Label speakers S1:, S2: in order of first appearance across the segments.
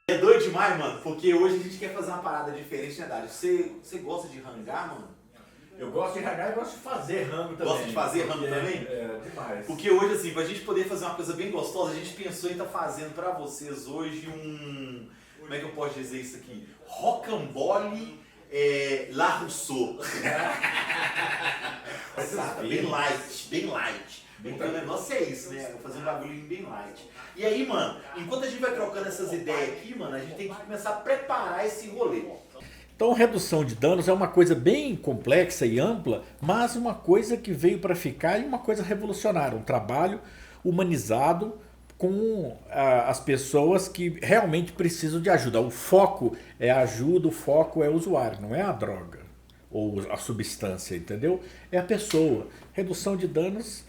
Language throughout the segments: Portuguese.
S1: É doido demais, mano, porque hoje a gente quer fazer uma parada diferente, né, Dário? Você gosta de rangar, mano?
S2: Eu gosto de rangar e gosto de fazer rango também.
S1: Gosta de fazer rango também?
S2: É, demais.
S1: Porque hoje, assim, pra gente poder fazer uma coisa bem gostosa, a gente pensou em estar fazendo pra vocês hoje um... Como é que eu posso dizer isso aqui? Rocambole La Rousseau. Sabe? Bem light, bem light. Então o negócio é isso, né? Vou fazer um bagulho bem light. E aí, mano, enquanto a gente vai trocando essas ideias aqui, mano, a gente tem que começar a preparar esse rolê.
S3: Então, redução de danos é uma coisa bem complexa e ampla, mas uma coisa que veio para ficar e uma coisa revolucionária. Um trabalho humanizado com as pessoas que realmente precisam de ajuda. O foco é a ajuda, o foco é o usuário, não é a droga ou a substância, entendeu? É a pessoa. Redução de danos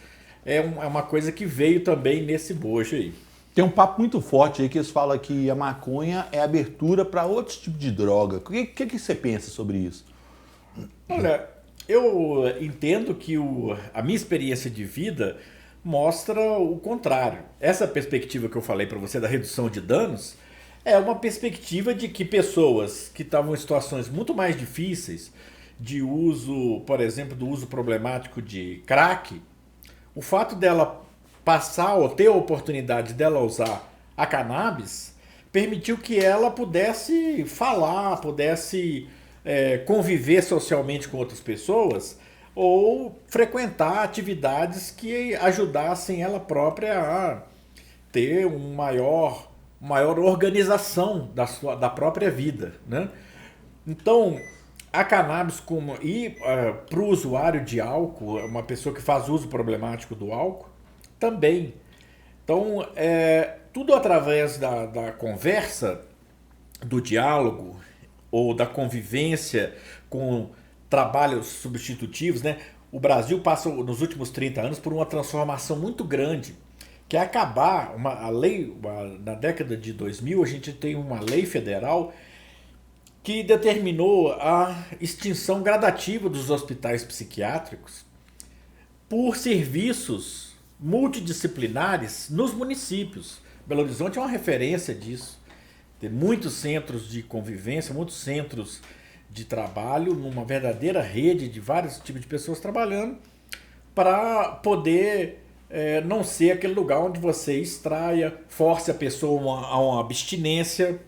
S3: é uma coisa que veio também nesse bojo aí.
S4: Tem um papo muito forte aí que eles falam que a maconha é abertura para outros tipos de droga. O que você pensa sobre isso?
S3: Olha, eu entendo que a minha experiência de vida mostra o contrário. Essa perspectiva que eu falei para você da redução de danos é uma perspectiva de que pessoas que estavam em situações muito mais difíceis de uso, por exemplo, do uso problemático de crack, o fato dela passar ou ter a oportunidade dela usar a cannabis permitiu que ela pudesse falar, pudesse conviver socialmente com outras pessoas ou frequentar atividades que ajudassem ela própria a ter maior organização da própria vida, né? Então, a cannabis para o usuário de álcool, uma pessoa que faz uso problemático do álcool, também. Então, tudo através da conversa, do diálogo ou da convivência com trabalhos substitutivos, né? O Brasil passa nos últimos 30 anos por uma transformação muito grande, que é acabar na década de 2000 a gente tem uma lei federal que determinou a extinção gradativa dos hospitais psiquiátricos por serviços multidisciplinares nos municípios. Belo Horizonte é uma referência disso. Tem muitos centros de convivência, muitos centros de trabalho, numa verdadeira rede de vários tipos de pessoas trabalhando para poder não ser aquele lugar onde você extraia, force a pessoa a uma abstinência,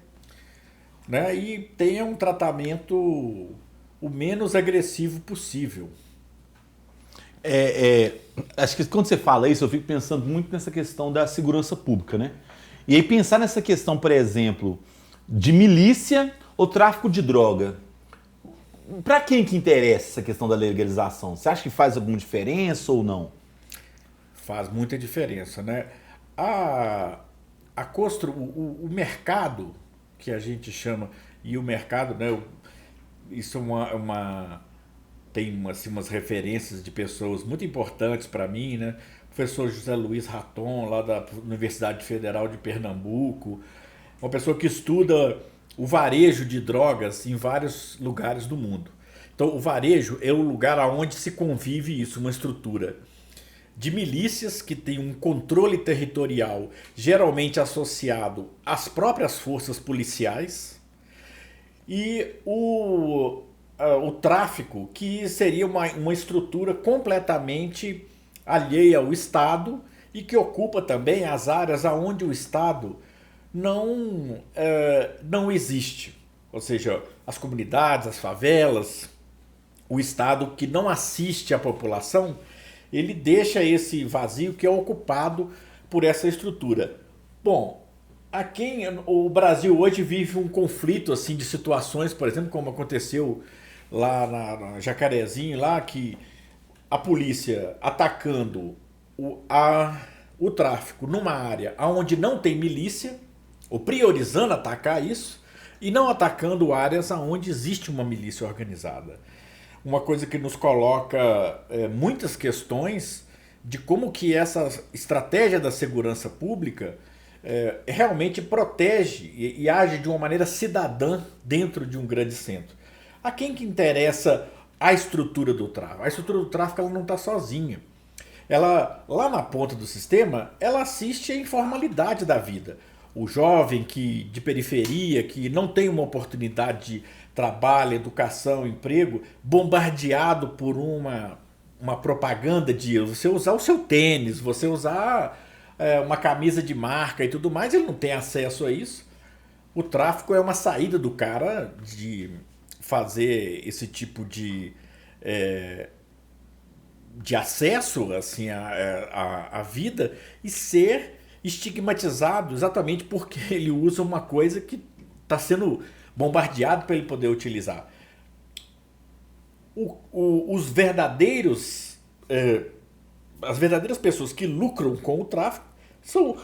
S3: né, e tenha um tratamento o menos agressivo possível.
S4: Acho que quando você fala isso, eu fico pensando muito nessa questão da segurança pública, né? E aí pensar nessa questão, por exemplo, de milícia ou tráfico de droga. Para quem que interessa essa questão da legalização? Você acha que faz alguma diferença ou não?
S3: Faz muita diferença, né? O mercado, que a gente chama, e o mercado, né? Isso tem umas referências de pessoas muito importantes para mim, né? O professor José Luiz Raton, lá da Universidade Federal de Pernambuco, uma pessoa que estuda o varejo de drogas em vários lugares do mundo. Então, o varejo é o lugar onde se convive isso, uma estrutura de milícias que tem um controle territorial geralmente associado às próprias forças policiais e o tráfico, que seria uma estrutura completamente alheia ao Estado e que ocupa também as áreas onde o Estado não existe. Ou seja, as comunidades, as favelas, o Estado que não assiste a população, ele deixa esse vazio que é ocupado por essa estrutura. Bom, o Brasil hoje vive um conflito assim de situações, por exemplo, como aconteceu lá na Jacarezinho, lá que a polícia atacando o tráfico numa área onde não tem milícia, ou priorizando atacar isso, e não atacando áreas onde existe uma milícia organizada. Uma coisa que nos coloca muitas questões de como que essa estratégia da segurança pública realmente protege e age de uma maneira cidadã dentro de um grande centro. A quem que interessa a estrutura do tráfico? A estrutura do tráfico ela não está sozinha. Ela, lá na ponta do sistema, ela assiste à informalidade da vida. o jovem de periferia, que não tem uma oportunidade de trabalho, educação, emprego, bombardeado por uma propaganda de você usar o seu tênis, você usar uma camisa de marca e tudo mais, ele não tem acesso a isso. O tráfico é uma saída do cara de fazer esse tipo de acesso assim, à vida e ser estigmatizado exatamente porque ele usa uma coisa que está sendo bombardeado para ele poder utilizar. Os verdadeiros, as verdadeiras pessoas que lucram com o tráfico são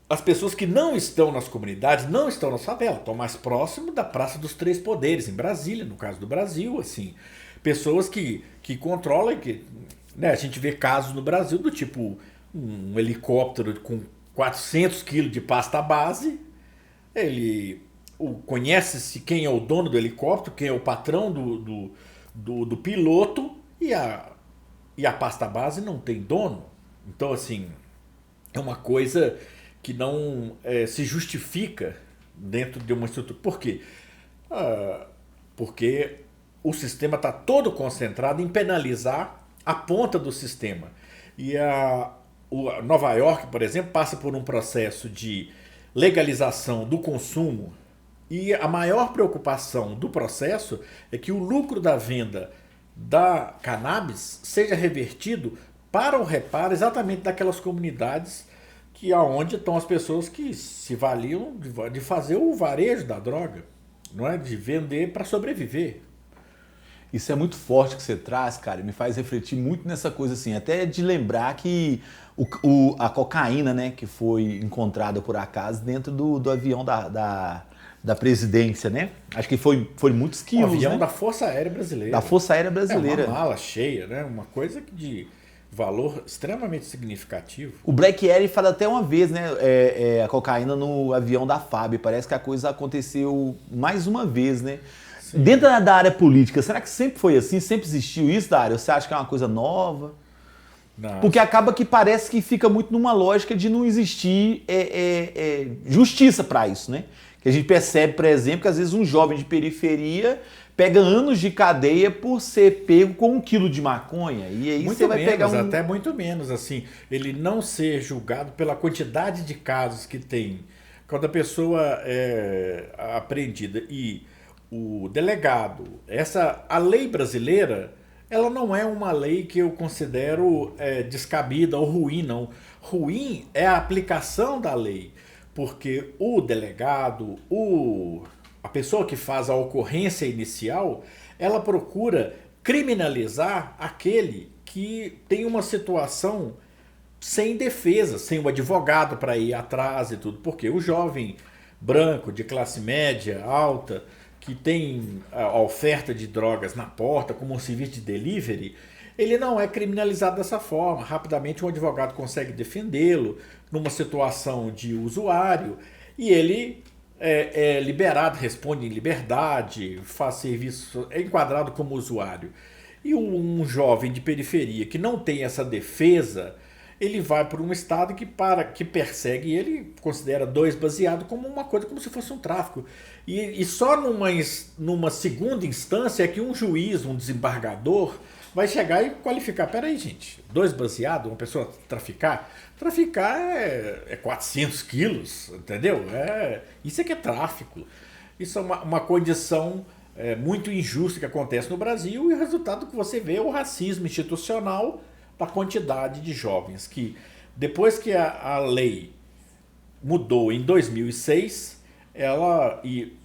S3: as pessoas que não estão nas comunidades, não estão nas favelas, estão mais próximo da Praça dos Três Poderes, em Brasília, no caso do Brasil, assim, pessoas que controlam, né, a gente vê casos no Brasil do tipo um helicóptero com 400 quilos de pasta base, ele conhece-se quem é o dono do helicóptero, quem é o patrão do piloto e a pasta base não tem dono. Então, assim, é uma coisa que não se justifica dentro de uma estrutura. Por quê? Porque o sistema está todo concentrado em penalizar a ponta do sistema. E Nova York, por exemplo, passa por um processo de legalização do consumo e a maior preocupação do processo é que o lucro da venda da cannabis seja revertido para o reparo exatamente daquelas comunidades aonde estão as pessoas que se valiam de fazer o varejo da droga, não é? De vender para sobreviver.
S4: Isso é muito forte que você traz, cara, me faz refletir muito nessa coisa assim, até de lembrar que a cocaína, né, que foi encontrada por acaso dentro do avião da presidência, né? Acho que foi muitos quilos,
S3: avião,
S4: né?
S3: da Força Aérea Brasileira.
S4: Da Força Aérea Brasileira.
S3: Uma mala cheia, né? Uma coisa de valor extremamente significativo.
S4: O Black Air fala até uma vez, né? A cocaína no avião da FAB. Parece que a coisa aconteceu mais uma vez, né? Sim. Dentro da área política, será que sempre foi assim? Sempre existiu isso, Dário? Você acha que é uma coisa nova?
S3: Não.
S4: Porque acaba que parece que fica muito numa lógica de não existir justiça para isso, né? Que a gente percebe, por exemplo, que às vezes um jovem de periferia pega anos de cadeia por ser pego com 1 quilo de maconha. E aí
S3: muito
S4: você vai
S3: menos,
S4: pegar
S3: até muito menos, assim, ele não ser julgado pela quantidade de casos que tem. Quando a pessoa é apreendida e o delegado, a lei brasileira, ela não é uma lei que eu considero descabida ou ruim, não. Ruim é a aplicação da lei, porque o delegado, a pessoa que faz a ocorrência inicial, ela procura criminalizar aquele que tem uma situação sem defesa, sem um advogado para ir atrás e tudo. Porque o jovem branco, de classe média, alta, que tem a oferta de drogas na porta como um serviço de delivery, ele não é criminalizado dessa forma. Rapidamente um advogado consegue defendê-lo numa situação de usuário e ele é liberado, responde em liberdade, faz serviço, é enquadrado como usuário. E um jovem de periferia que não tem essa defesa, ele vai para um estado que persegue ele, considera 2 baseado como uma coisa, como se fosse um tráfico. E só numa segunda instância é que um juiz, um desembargador, vai chegar e qualificar. Peraí, gente, 2 baseado, uma pessoa traficar? Traficar é 400 quilos, entendeu? Isso é que é tráfico. Isso é uma condição muito injusta que acontece no Brasil e o resultado que você vê é o racismo institucional da quantidade de jovens que, depois que a lei mudou em 2006,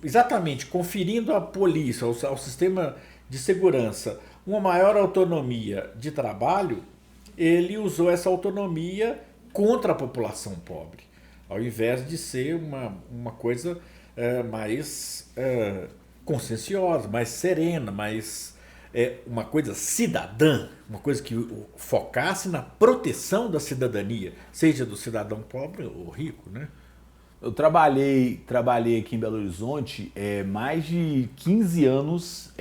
S3: exatamente conferindo à polícia, ao sistema de segurança, uma maior autonomia de trabalho, ele usou essa autonomia contra a população pobre, ao invés de ser uma coisa mais conscienciosa, mais serena, mais uma coisa cidadã, uma coisa que focasse na proteção da cidadania, seja do cidadão pobre ou rico, né?
S4: Eu trabalhei aqui em Belo Horizonte mais de 15 anos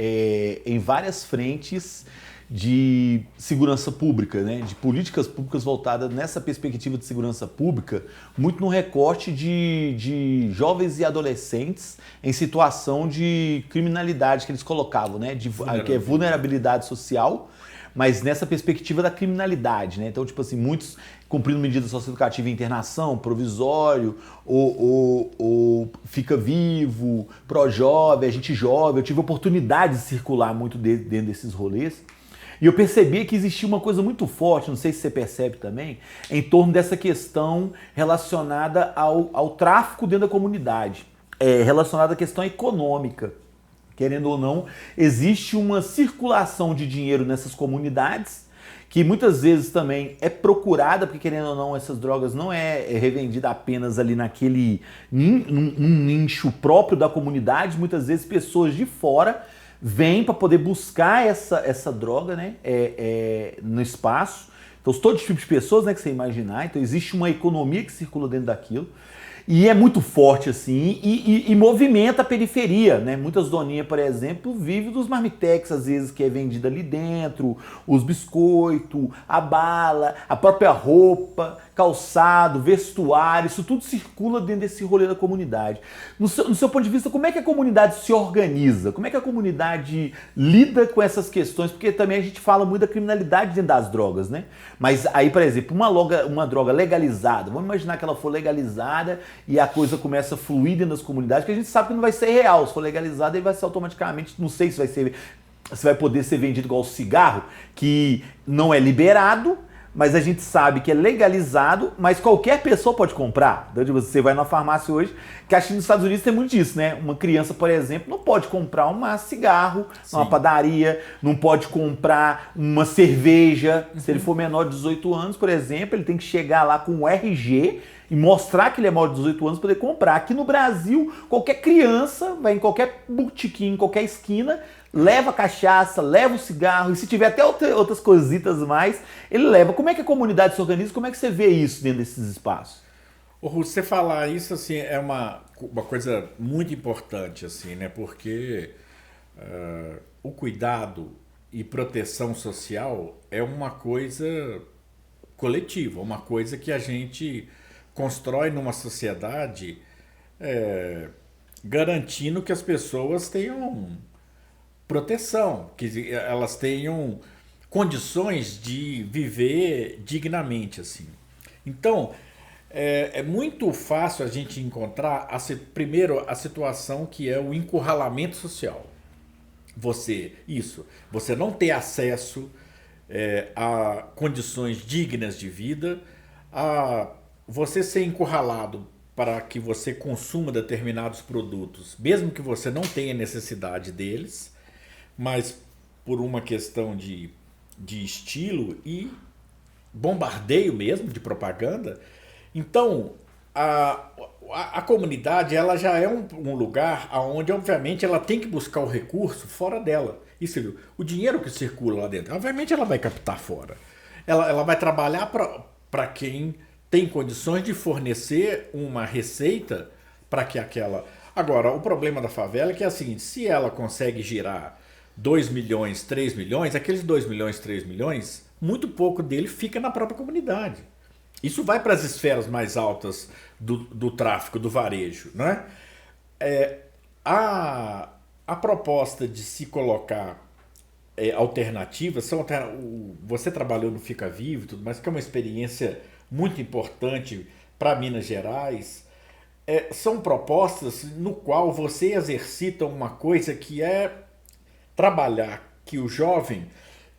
S4: em várias frentes de segurança pública, né? De políticas públicas voltadas nessa perspectiva de segurança pública, muito no recorte de jovens e adolescentes em situação de criminalidade que eles colocavam, né? Que é vulnerabilidade social, mas nessa perspectiva da criminalidade, né? Então, tipo assim, muitos cumprindo medida socioeducativa em internação, provisório, ou fica vivo, pró-jovem, agente jovem. Eu tive a oportunidade de circular muito dentro desses rolês. E eu percebi que existia uma coisa muito forte, não sei se você percebe também, em torno dessa questão relacionada ao tráfico dentro da comunidade, relacionada à questão econômica. Querendo ou não, existe uma circulação de dinheiro nessas comunidades, que muitas vezes também é procurada, porque querendo ou não, essas drogas não é revendida apenas ali naquele num nicho próprio da comunidade, muitas vezes pessoas de fora vêm para poder buscar essa droga, né, no espaço. Então, todos os tipos de pessoas, né, que você imaginar, então existe uma economia que circula dentro daquilo. E é muito forte, assim, e movimenta a periferia, né? Muitas doninhas, por exemplo, vivem dos marmitex, às vezes, que é vendida ali dentro, os biscoitos, a bala, a própria roupa, calçado, vestuário, isso tudo circula dentro desse rolê da comunidade. No seu ponto de vista, como é que a comunidade se organiza? Como é que a comunidade lida com essas questões? Porque também a gente fala muito da criminalidade dentro das drogas, né? Mas aí, por exemplo, uma droga legalizada, vamos imaginar que ela for legalizada e a coisa começa a fluir dentro das comunidades, que a gente sabe que não vai ser real. Se for legalizada, ele vai ser automaticamente, não sei se vai poder ser vendido igual o cigarro, que não é liberado, mas a gente sabe que é legalizado, mas qualquer pessoa pode comprar. Então, você vai na farmácia hoje, que acho que nos Estados Unidos tem muito disso, né? Uma criança, por exemplo, não pode comprar um cigarro numa padaria, não pode comprar uma cerveja. Se ele for menor de 18 anos, por exemplo, ele tem que chegar lá com o RG e mostrar que ele é maior de 18 anos para poder comprar. Aqui no Brasil, qualquer criança vai em qualquer botequim, em qualquer esquina, leva cachaça, leva o cigarro, e se tiver até outras coisitas mais, ele leva. Como é que a comunidade se organiza? Como é que você vê isso dentro desses espaços?
S3: Ô, Russo, você falar isso assim, é uma coisa muito importante, assim, né? Porque o cuidado e proteção social é uma coisa coletiva, uma coisa que a gente constrói numa sociedade garantindo que as pessoas tenham proteção, que elas tenham condições de viver dignamente, assim. Então, é muito fácil a gente encontrar, primeiro, a situação que é o encurralamento social. Você não ter acesso a condições dignas de vida, a você ser encurralado para que você consuma determinados produtos, mesmo que você não tenha necessidade deles, mas por uma questão de estilo e bombardeio mesmo de propaganda. Então, a comunidade ela já é um lugar onde, obviamente, ela tem que buscar o recurso fora dela. Isso, o dinheiro que circula lá dentro, obviamente, ela vai captar fora. Ela vai trabalhar para quem tem condições de fornecer uma receita para que aquela... Agora, o problema da favela é que é o seguinte, se ela consegue girar 2 milhões, 3 milhões, aqueles 2 milhões, 3 milhões, muito pouco dele fica na própria comunidade. Isso vai para as esferas mais altas do tráfico, do varejo, né? A proposta de se colocar alternativas, você trabalhou no Fica Vivo e tudo mais, que é uma experiência muito importante para Minas Gerais, são propostas no qual você exercita uma coisa que é trabalhar que o jovem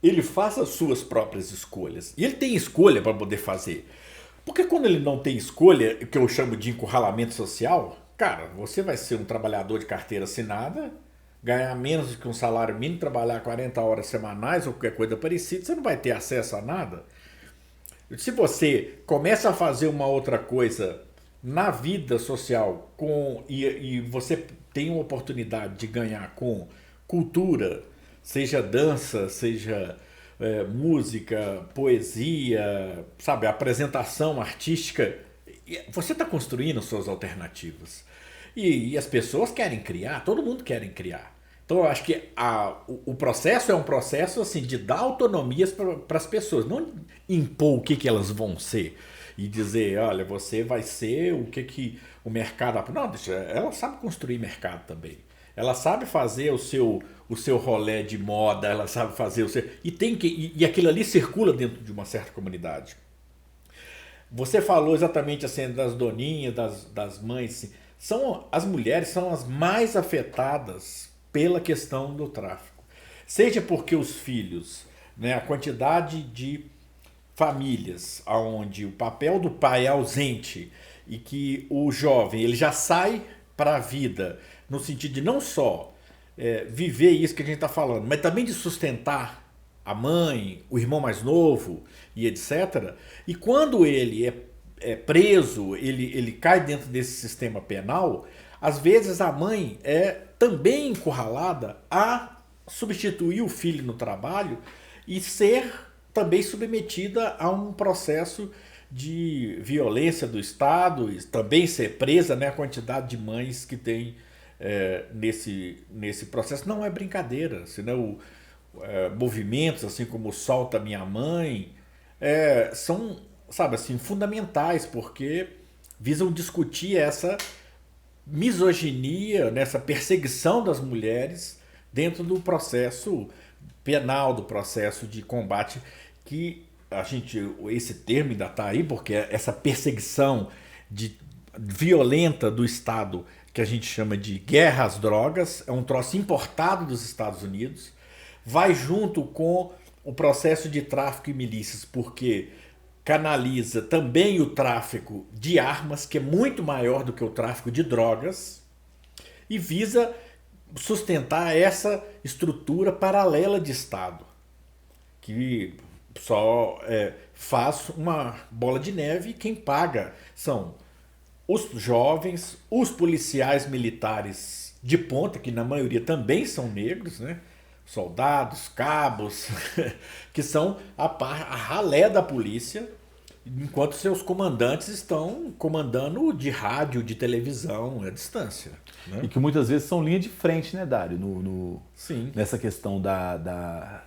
S3: ele faça as suas próprias escolhas. E ele tem escolha para poder fazer. Porque quando ele não tem escolha, o que eu chamo de encurralamento social, cara, você vai ser um trabalhador de carteira assinada, ganhar menos do que um salário mínimo, trabalhar 40 horas semanais ou qualquer coisa parecida, você não vai ter acesso a nada. Se você começa a fazer uma outra coisa na vida social e você tem uma oportunidade de ganhar com cultura, seja dança, seja música, poesia, sabe, apresentação artística, você está construindo suas alternativas. E as pessoas querem criar, todo mundo quer criar. Então, eu acho que o processo é um processo assim, de dar autonomias para as pessoas, não impor o que elas vão ser e dizer, olha, você vai ser o que o mercado... Não, ela sabe construir mercado também. Ela sabe fazer o seu rolê de moda, ela sabe fazer o seu... E aquilo ali circula dentro de uma certa comunidade. Você falou exatamente assim das doninhas, das mães. Assim, as mulheres são as mais afetadas pela questão do tráfico. Seja porque os filhos, né, a quantidade de famílias onde o papel do pai é ausente e que o jovem ele já sai para a vida no sentido de não só viver isso que a gente está falando, mas também de sustentar a mãe, o irmão mais novo e etc. E quando ele é preso, ele cai dentro desse sistema penal, às vezes a mãe é também encurralada a substituir o filho no trabalho e ser também submetida a um processo de violência do Estado, e também ser presa, né, a quantidade de mães que tem nesse processo. Não é brincadeira, senão movimentos assim como o Solta Minha Mãe são, sabe, assim, fundamentais, porque visam discutir essa misoginia, nessa perseguição das mulheres dentro do processo penal, do processo de combate, que esse termo ainda está aí, porque essa perseguição violenta do Estado, que a gente chama de guerra às drogas, é um troço importado dos Estados Unidos, vai junto com o processo de tráfico e milícias, porque canaliza também o tráfico de armas, que é muito maior do que o tráfico de drogas, e visa sustentar essa estrutura paralela de Estado, que só faz uma bola de neve, e quem paga são os jovens, os policiais militares de ponta, que na maioria também são negros, né? Soldados, cabos, que são a ralé da polícia, enquanto seus comandantes estão comandando de rádio, de televisão, à distância. Né?
S4: E que muitas vezes são linha de frente, né, Dário?
S3: Sim.
S4: Nessa questão da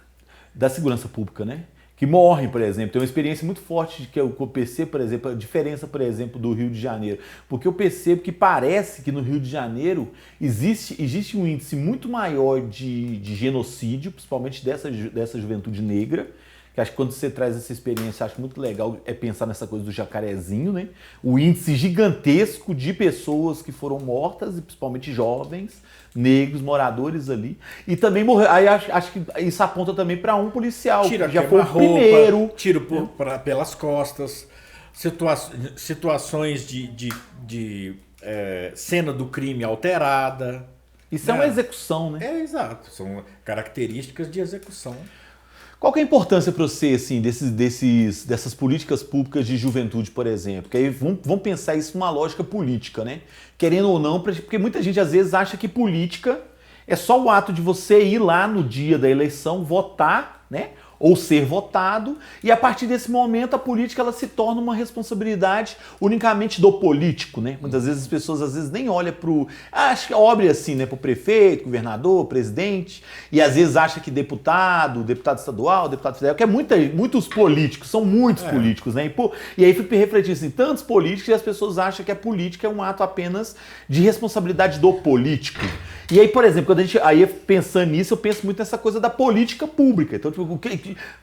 S4: segurança pública, né? Que morrem, por exemplo. Tem uma experiência muito forte de que eu percebo, por exemplo, a diferença, por exemplo, do Rio de Janeiro. Porque eu percebo que parece que no Rio de Janeiro existe um índice muito maior de genocídio, principalmente dessa juventude negra, que acho que quando você traz essa experiência, acho muito legal pensar nessa coisa do Jacarezinho, né? O índice gigantesco de pessoas que foram mortas, e principalmente jovens, negros, moradores ali. E também morreu. Aí acho que isso aponta também para um policial,
S3: Tira
S4: que já foi o primeiro.
S3: Tiro pelas costas, situações de cena do crime alterada.
S4: Isso é uma execução, né?
S3: Exato. São características de execução.
S4: Qual que é a importância para você, assim, dessas políticas públicas de juventude, por exemplo? Porque aí vamos pensar isso numa lógica política, né? Querendo ou não, porque muita gente às vezes acha que política é só o ato de você ir lá no dia da eleição, votar, né? Ou ser votado, e a partir desse momento a política ela se torna uma responsabilidade unicamente do político, né? Muitas vezes as pessoas nem olham acho que é óbvio assim, né? Pro prefeito, governador, presidente, e às vezes acha que deputado estadual, deputado federal, que é muitos políticos, são muitos políticos, né? E aí fui refletir assim, tantos políticos, e as pessoas acham que a política é um ato apenas de responsabilidade do político. E aí, por exemplo, quando a gente pensando nisso, eu penso muito nessa coisa da política pública. Então, tipo,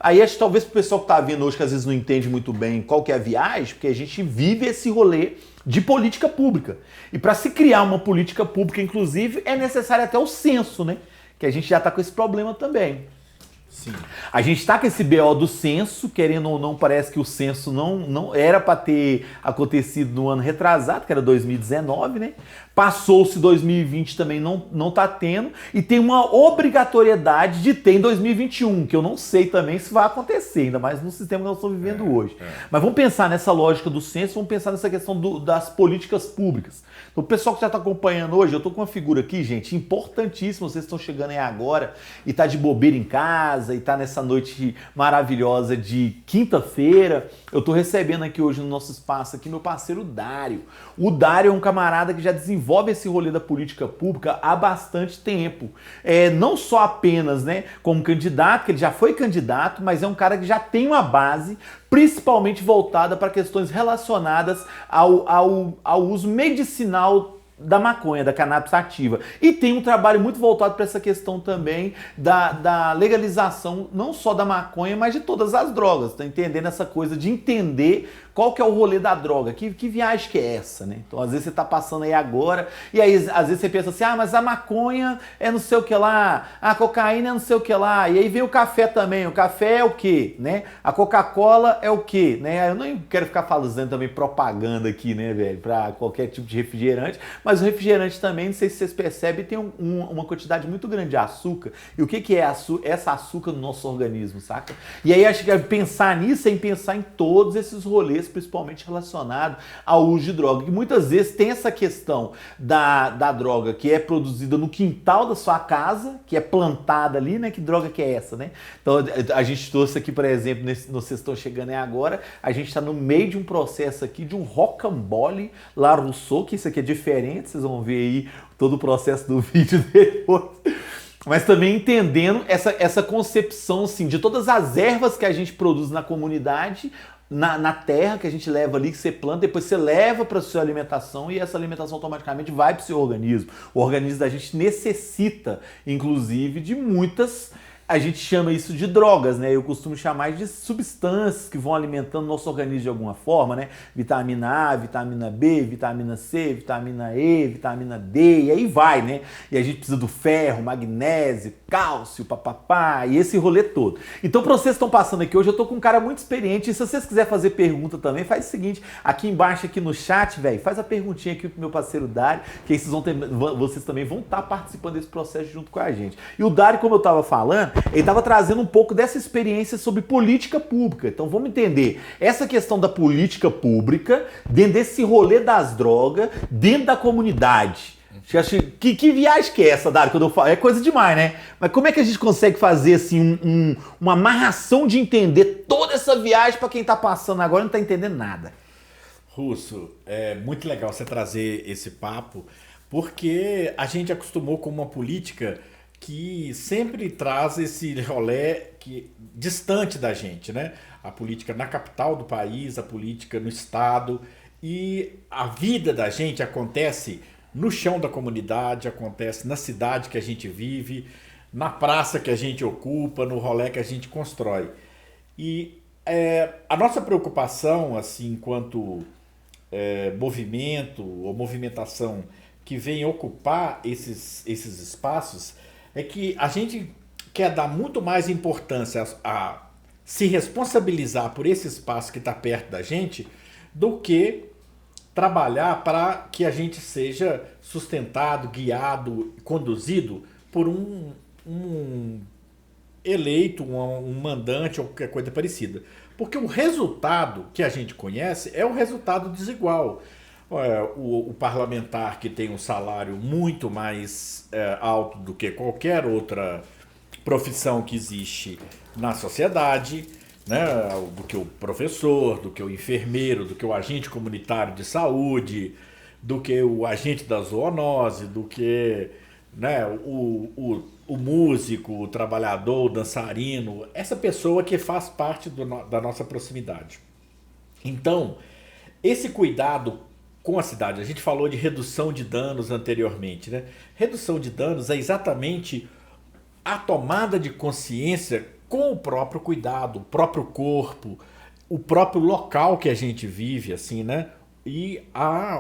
S4: aí acho que talvez pro pessoal que tá vendo hoje, que às vezes não entende muito bem qual que é a viagem, porque a gente vive esse rolê de política pública. E para se criar uma política pública, inclusive, é necessário até o censo, né? Que a gente já tá com esse problema também.
S3: Sim.
S4: A gente está com esse BO do censo, querendo ou não, parece que o censo não era para ter acontecido no ano retrasado, que era 2019, né? Passou-se 2020 também, não está tendo, e tem uma obrigatoriedade de ter em 2021, que eu não sei também se vai acontecer, ainda mais no sistema que nós estamos vivendo hoje. Mas vamos pensar nessa lógica do censo, vamos pensar nessa questão das políticas públicas. Então, o pessoal que já está acompanhando hoje, eu estou com uma figura aqui, gente, importantíssima, vocês estão chegando aí agora e está de bobeira em casa, casa e tá nessa noite maravilhosa de quinta-feira, eu tô recebendo aqui hoje no nosso espaço aqui meu parceiro Dário. O Dário é um camarada que já desenvolve esse rolê da política pública há bastante tempo. Não só apenas, né, como candidato, que ele já foi candidato, mas é um cara que já tem uma base principalmente voltada para questões relacionadas ao uso medicinal da maconha, da cannabis sativa. E tem um trabalho muito voltado para essa questão também da legalização, não só da maconha, mas de todas as drogas. Tá entendendo essa coisa de entender qual que é o rolê da droga, que viagem que é essa, né? Então, às vezes você tá passando aí agora, e aí às vezes você pensa assim, mas a maconha é não sei o que lá, a cocaína é não sei o que lá, e aí vem o café também, o café é o quê, né? A Coca-Cola é o quê, né? Eu não quero ficar fazendo também propaganda aqui, né, velho, pra qualquer tipo de refrigerante, mas o refrigerante também, não sei se vocês percebem, tem uma quantidade muito grande de açúcar, e o que é essa açúcar no nosso organismo, saca? E aí acho que pensar nisso é pensar em todos esses rolês, principalmente relacionado ao uso de droga, que muitas vezes tem essa questão da droga que é produzida no quintal da sua casa, que é plantada ali, né? Que droga que é essa, né? Então a gente trouxe aqui, por exemplo, vocês estão chegando aí agora, a gente está no meio de um processo aqui de um rocambole La Rousseau, que isso aqui é diferente, vocês vão ver aí todo o processo do vídeo depois. Mas também entendendo essa concepção assim, de todas as ervas que a gente produz na comunidade, na terra que a gente leva ali, que você planta, depois você leva para a sua alimentação e essa alimentação automaticamente vai para o seu organismo. O organismo da gente necessita, inclusive, de muitas... A gente chama isso de drogas, né? Eu costumo chamar de substâncias que vão alimentando o nosso organismo de alguma forma, né? Vitamina A, vitamina B, vitamina C, vitamina E, vitamina D, e aí vai, né? E a gente precisa do ferro, magnésio, cálcio, papapá, e esse rolê todo. Então, para vocês que estão passando aqui hoje, eu tô com um cara muito experiente, e se vocês quiserem fazer pergunta também, faz o seguinte, aqui embaixo, aqui no chat, velho, faz a perguntinha aqui pro meu parceiro Dário, que aí vocês também vão estar participando desse processo junto com a gente. E o Dário, como eu tava falando, ele estava trazendo um pouco dessa experiência sobre política pública. Então vamos entender essa questão da política pública dentro desse rolê das drogas, dentro da comunidade. Que viagem que é essa, Dário, quando eu falo? É coisa demais, né? Mas como é que a gente consegue fazer assim uma amarração de entender toda essa viagem para quem está passando agora e não está entendendo nada?
S3: Russo, é muito legal você trazer esse papo, porque a gente acostumou com uma política que sempre traz esse rolê distante da gente, né? A política na capital do país, a política no estado, e a vida da gente acontece no chão da comunidade, acontece na cidade que a gente vive, na praça que a gente ocupa, no rolê que a gente constrói. E a nossa preocupação, assim, enquanto movimento ou movimentação que vem ocupar esses espaços, é que a gente quer dar muito mais importância a se responsabilizar por esse espaço que está perto da gente do que trabalhar para que a gente seja sustentado, guiado, conduzido por um eleito, um mandante ou qualquer coisa parecida. Porque o resultado que a gente conhece é um resultado desigual. O parlamentar que tem um salário muito mais alto do que qualquer outra profissão que existe na sociedade, né? Do que o professor, do que o enfermeiro, do que o agente comunitário de saúde, do que o agente da zoonose, do que, né, o músico, o trabalhador, o dançarino, essa pessoa que faz parte da nossa proximidade. Então, esse cuidado com a cidade, a gente falou de redução de danos anteriormente, né? Redução de danos é exatamente a tomada de consciência com o próprio cuidado, o próprio corpo, o próprio local que a gente vive, assim, né? E,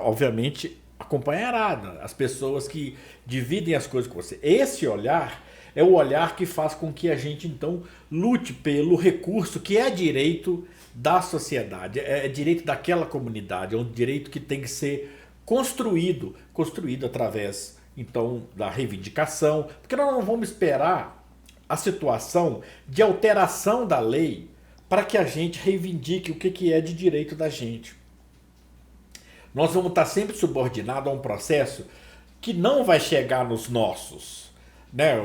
S3: obviamente, a companheirada, as pessoas que dividem as coisas com você. Esse olhar é o olhar que faz com que a gente, então, lute pelo recurso que é direito da sociedade, é direito daquela comunidade, é um direito que tem que ser construído através, então, da reivindicação, porque nós não vamos esperar a situação de alteração da lei para que a gente reivindique o que é de direito da gente. Nós vamos estar sempre subordinados a um processo que não vai chegar nos nossos, né,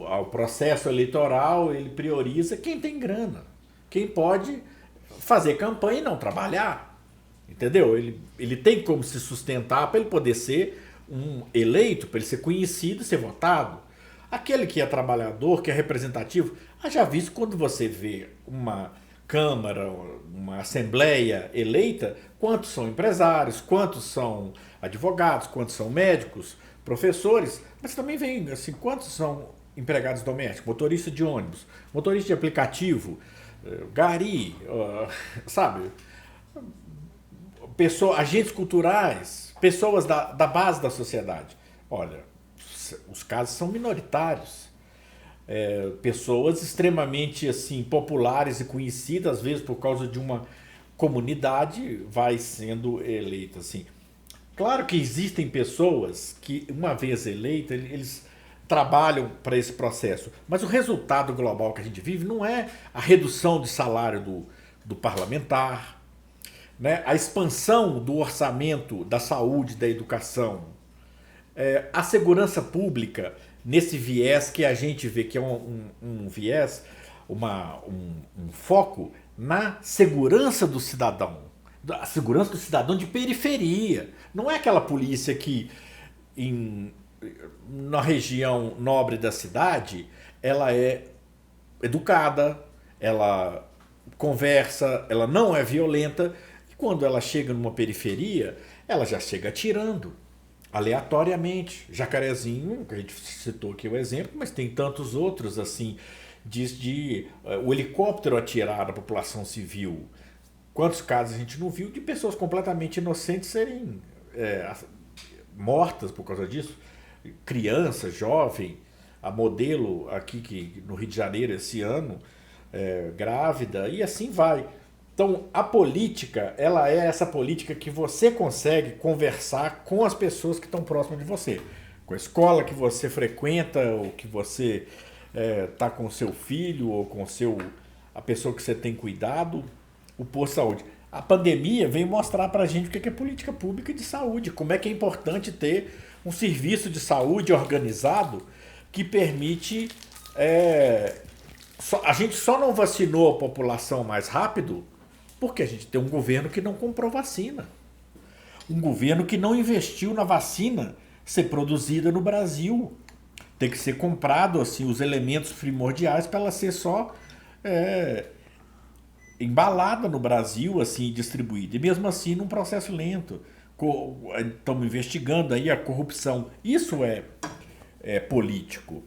S3: ao processo eleitoral, ele prioriza quem tem grana, quem pode fazer campanha e não trabalhar, entendeu? Ele tem como se sustentar para ele poder ser um eleito, para ele ser conhecido e ser votado. Aquele que é trabalhador, que é representativo, já visto quando você vê uma Câmara, uma Assembleia eleita, quantos são empresários, quantos são advogados, quantos são médicos, professores, mas também vem assim, quantos são empregados domésticos, motorista de ônibus, motorista de aplicativo, gari, sabe? Agentes culturais, pessoas da base da sociedade. Olha, os casos são minoritários. Pessoas extremamente assim populares e conhecidas, às vezes por causa de uma comunidade, vai sendo eleita assim. Claro que existem pessoas que, uma vez eleita, eles trabalham para esse processo, mas o resultado global que a gente vive não é a redução de salário do parlamentar, né? A expansão do orçamento da saúde, da educação, a segurança pública, nesse viés que a gente vê que é um viés, um foco na segurança do cidadão, a segurança do cidadão de periferia. Não é aquela polícia que na região nobre da cidade ela é educada, ela conversa, ela não é violenta, e quando ela chega numa periferia, ela já chega atirando aleatoriamente. Jacarezinho, que a gente citou aqui o exemplo, mas tem tantos outros assim, o helicóptero atirar na população civil. Quantos casos a gente não viu de pessoas completamente inocentes serem mortas por causa disso? Criança, jovem, a modelo aqui no Rio de Janeiro esse ano, grávida, e assim vai. Então, a política, ela é essa política que você consegue conversar com as pessoas que estão próximas de você. Com a escola que você frequenta, ou que você está com o seu filho, ou com a pessoa que você tem cuidado, o posto de saúde. A pandemia veio mostrar para a gente o que é política pública de saúde, como é que é importante ter um serviço de saúde organizado que permite... a gente só não vacinou a população mais rápido porque a gente tem um governo que não comprou vacina. Um governo que não investiu na vacina ser produzida no Brasil. Tem que ser comprado assim, os elementos primordiais para ela ser só embalada no Brasil, assim, distribuída. E mesmo assim, num processo lento. Estamos investigando aí a corrupção. Isso é político.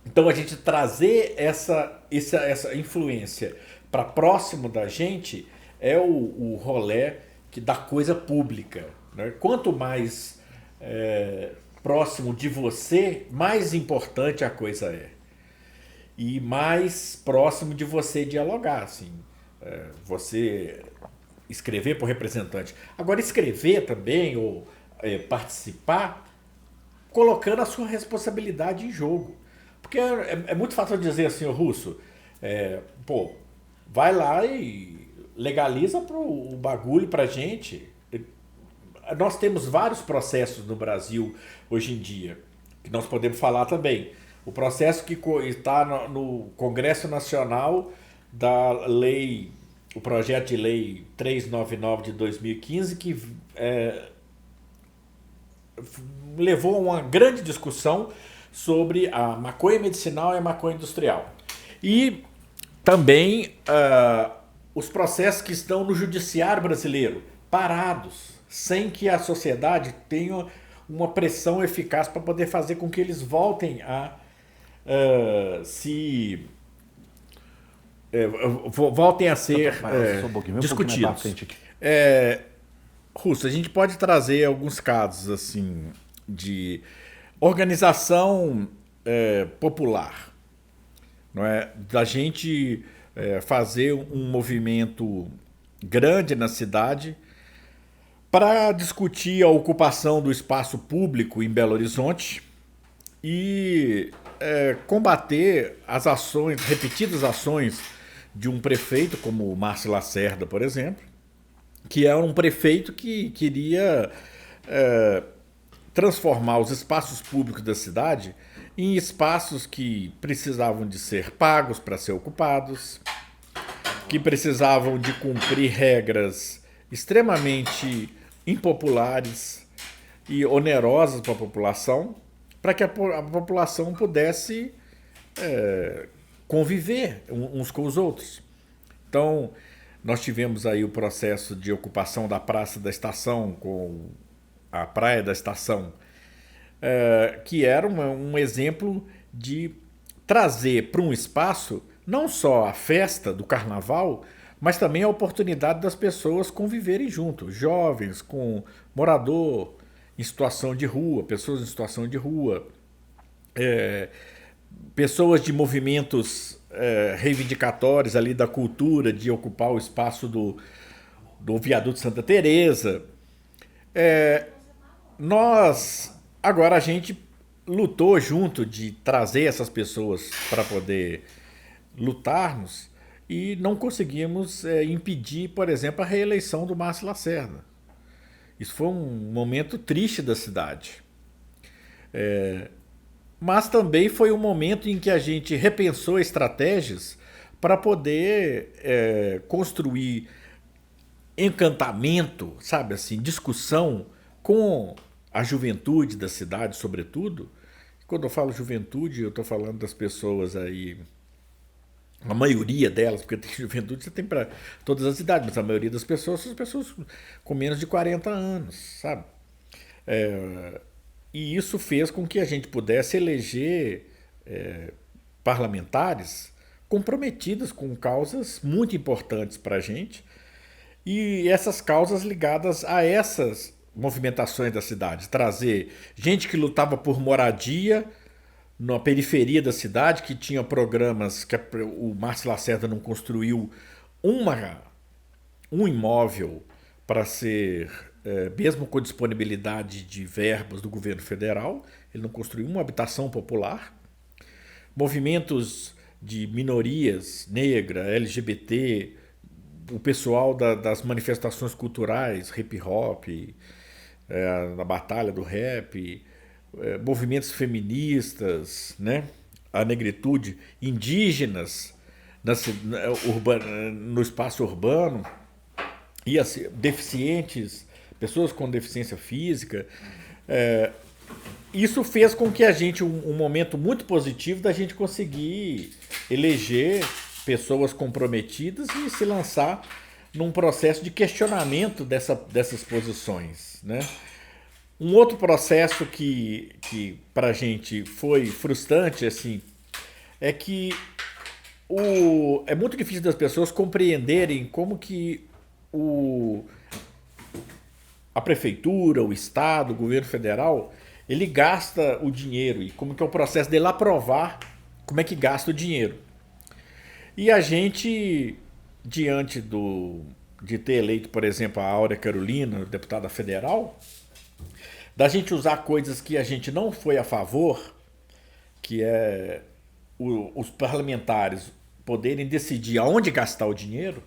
S3: Então, a gente trazer essa influência para próximo da gente é o rolê da coisa pública, né? Quanto mais próximo de você, mais importante a coisa é. E mais próximo de você dialogar, assim. Você escrever para o representante. Agora, escrever também, ou participar, colocando a sua responsabilidade em jogo. Porque é muito fácil dizer assim, ô Russo, vai lá e legaliza o bagulho pra gente. Nós temos vários processos no Brasil hoje em dia, que nós podemos falar também. O processo que está no Congresso Nacional da lei, o projeto de lei 399 de 2015, que levou a uma grande discussão sobre a maconha medicinal e a maconha industrial. E também os processos que estão no judiciário brasileiro, parados, sem que a sociedade tenha uma pressão eficaz para poder fazer com que eles voltem a voltem a ser discutidos. Russo, a gente pode trazer alguns casos assim de organização popular, não é? Da gente fazer um movimento grande na cidade para discutir a ocupação do espaço público em Belo Horizonte e combater as ações, repetidas ações de um prefeito como o Márcio Lacerda, por exemplo, que é um prefeito que queria transformar os espaços públicos da cidade em espaços que precisavam de ser pagos para ser ocupados, que precisavam de cumprir regras extremamente impopulares e onerosas para a população, para que a população pudesse conviver uns com os outros. Então, nós tivemos aí o processo de ocupação da Praça da Estação com a Praia da Estação, que era um exemplo de trazer para um espaço não só a festa do carnaval, mas também a oportunidade das pessoas conviverem juntos, jovens com morador em situação de rua, pessoas em situação de rua, pessoas de movimentos reivindicatórios ali da cultura, de ocupar o espaço do Viaduto Santa Teresa. Agora a gente lutou junto de trazer essas pessoas para poder lutarmos e não conseguimos impedir, por exemplo, a reeleição do Márcio Lacerda. Isso foi um momento triste da cidade. Mas também foi um momento em que a gente repensou estratégias para poder construir encantamento, sabe assim, discussão com a juventude da cidade, sobretudo. Quando eu falo juventude, eu estou falando das pessoas aí, a maioria delas, porque tem juventude, você tem para todas as idades, mas a maioria das pessoas são pessoas com menos de 40 anos, sabe? E isso fez com que a gente pudesse eleger parlamentares comprometidos com causas muito importantes para a gente, e essas causas ligadas a essas movimentações da cidade, trazer gente que lutava por moradia na periferia da cidade, que tinha programas que o Márcio Lacerda não construiu um imóvel para ser, mesmo com disponibilidade de verbas do governo federal, ele não construiu uma habitação popular. Movimentos de minorias negra, LGBT, o pessoal das manifestações culturais, hip hop, na batalha do rap, movimentos feministas, né? A negritude, indígenas no espaço urbano, e assim, deficientes, pessoas com deficiência física. Isso fez com que a gente, um momento muito positivo da gente conseguir eleger pessoas comprometidas e se lançar num processo de questionamento dessas posições, né? Um outro processo que para a gente foi frustrante, assim, é que é muito difícil das pessoas compreenderem como que a prefeitura, o Estado, o governo federal, ele gasta o dinheiro e como que é o processo dele aprovar como é que gasta o dinheiro. E a gente, diante de ter eleito, por exemplo, a Áurea Carolina, deputada federal, da gente usar coisas que a gente não foi a favor, que é os parlamentares poderem decidir aonde gastar o dinheiro,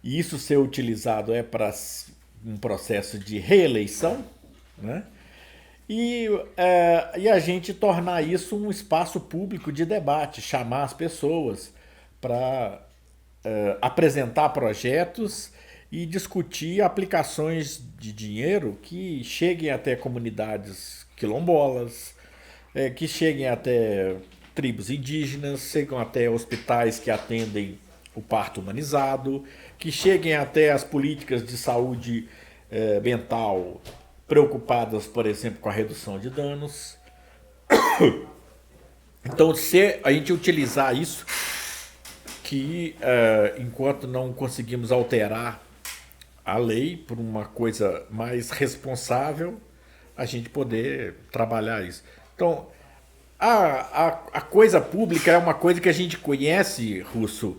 S3: e isso ser utilizado para um processo de reeleição, né? E a gente tornar isso um espaço público de debate, chamar as pessoas para apresentar projetos e discutir aplicações de dinheiro que cheguem até comunidades quilombolas, que cheguem até tribos indígenas, chegam até hospitais que atendem o parto humanizado, que cheguem até as políticas de saúde mental preocupadas, por exemplo, com a redução de danos. Então, se a gente utilizar isso, que enquanto não conseguimos alterar a lei por uma coisa mais responsável, a gente poder trabalhar isso. Então, a coisa pública é uma coisa que a gente conhece, Russo,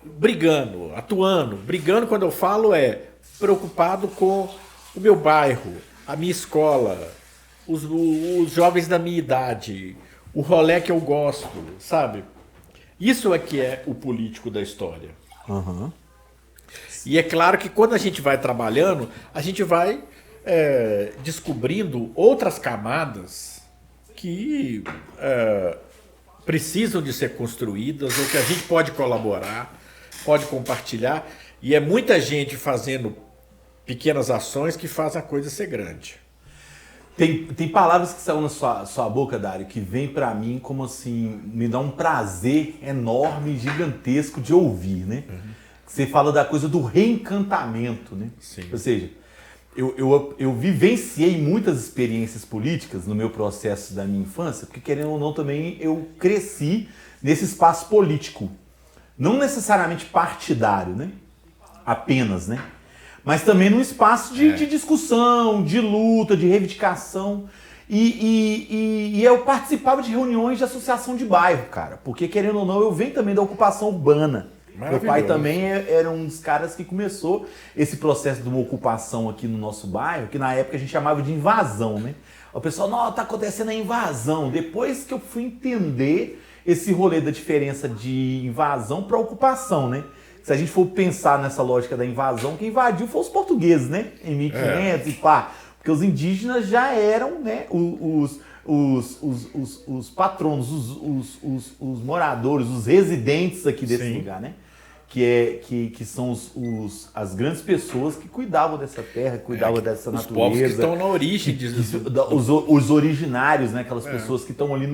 S3: brigando, atuando. Brigando, quando eu falo, preocupado com o meu bairro, a minha escola, os jovens da minha idade, o rolê que eu gosto, sabe? Isso é que é o político da história.
S4: Uhum.
S3: E é claro que quando a gente vai trabalhando, a gente vai descobrindo outras camadas que precisam de ser construídas ou que a gente pode colaborar, pode compartilhar. E é muita gente fazendo pequenas ações que fazem a coisa ser grande.
S4: Tem palavras que saem na sua boca, Dário, que vem pra mim como assim, me dá um prazer enorme, gigantesco de ouvir, né? Você fala da coisa do reencantamento, né?
S3: Sim.
S4: Ou seja, eu vivenciei muitas experiências políticas no meu processo da minha infância, porque querendo ou não também eu cresci nesse espaço político. Não necessariamente partidário, né? Apenas, né? Mas também num espaço de discussão, de luta, de reivindicação. E eu participava de reuniões de associação de bairro, cara. Porque, querendo ou não, eu venho também da ocupação urbana. Meu pai também era um dos caras que começou esse processo de uma ocupação aqui no nosso bairro, que na época a gente chamava de invasão, né? O pessoal, não, tá acontecendo a invasão. Depois que eu fui entender esse rolê da diferença de invasão para ocupação, né? Se a gente for pensar nessa lógica da invasão, quem invadiu foram os portugueses, né? Em 1500 e pá. Porque os indígenas já eram, né? Os patronos, os moradores, os residentes aqui desse lugar, né? Que são as grandes pessoas que cuidavam dessa terra, cuidavam dessa natureza.
S3: Os povos que estão na origem disso.
S4: Os originários, né? Aquelas pessoas que estão ali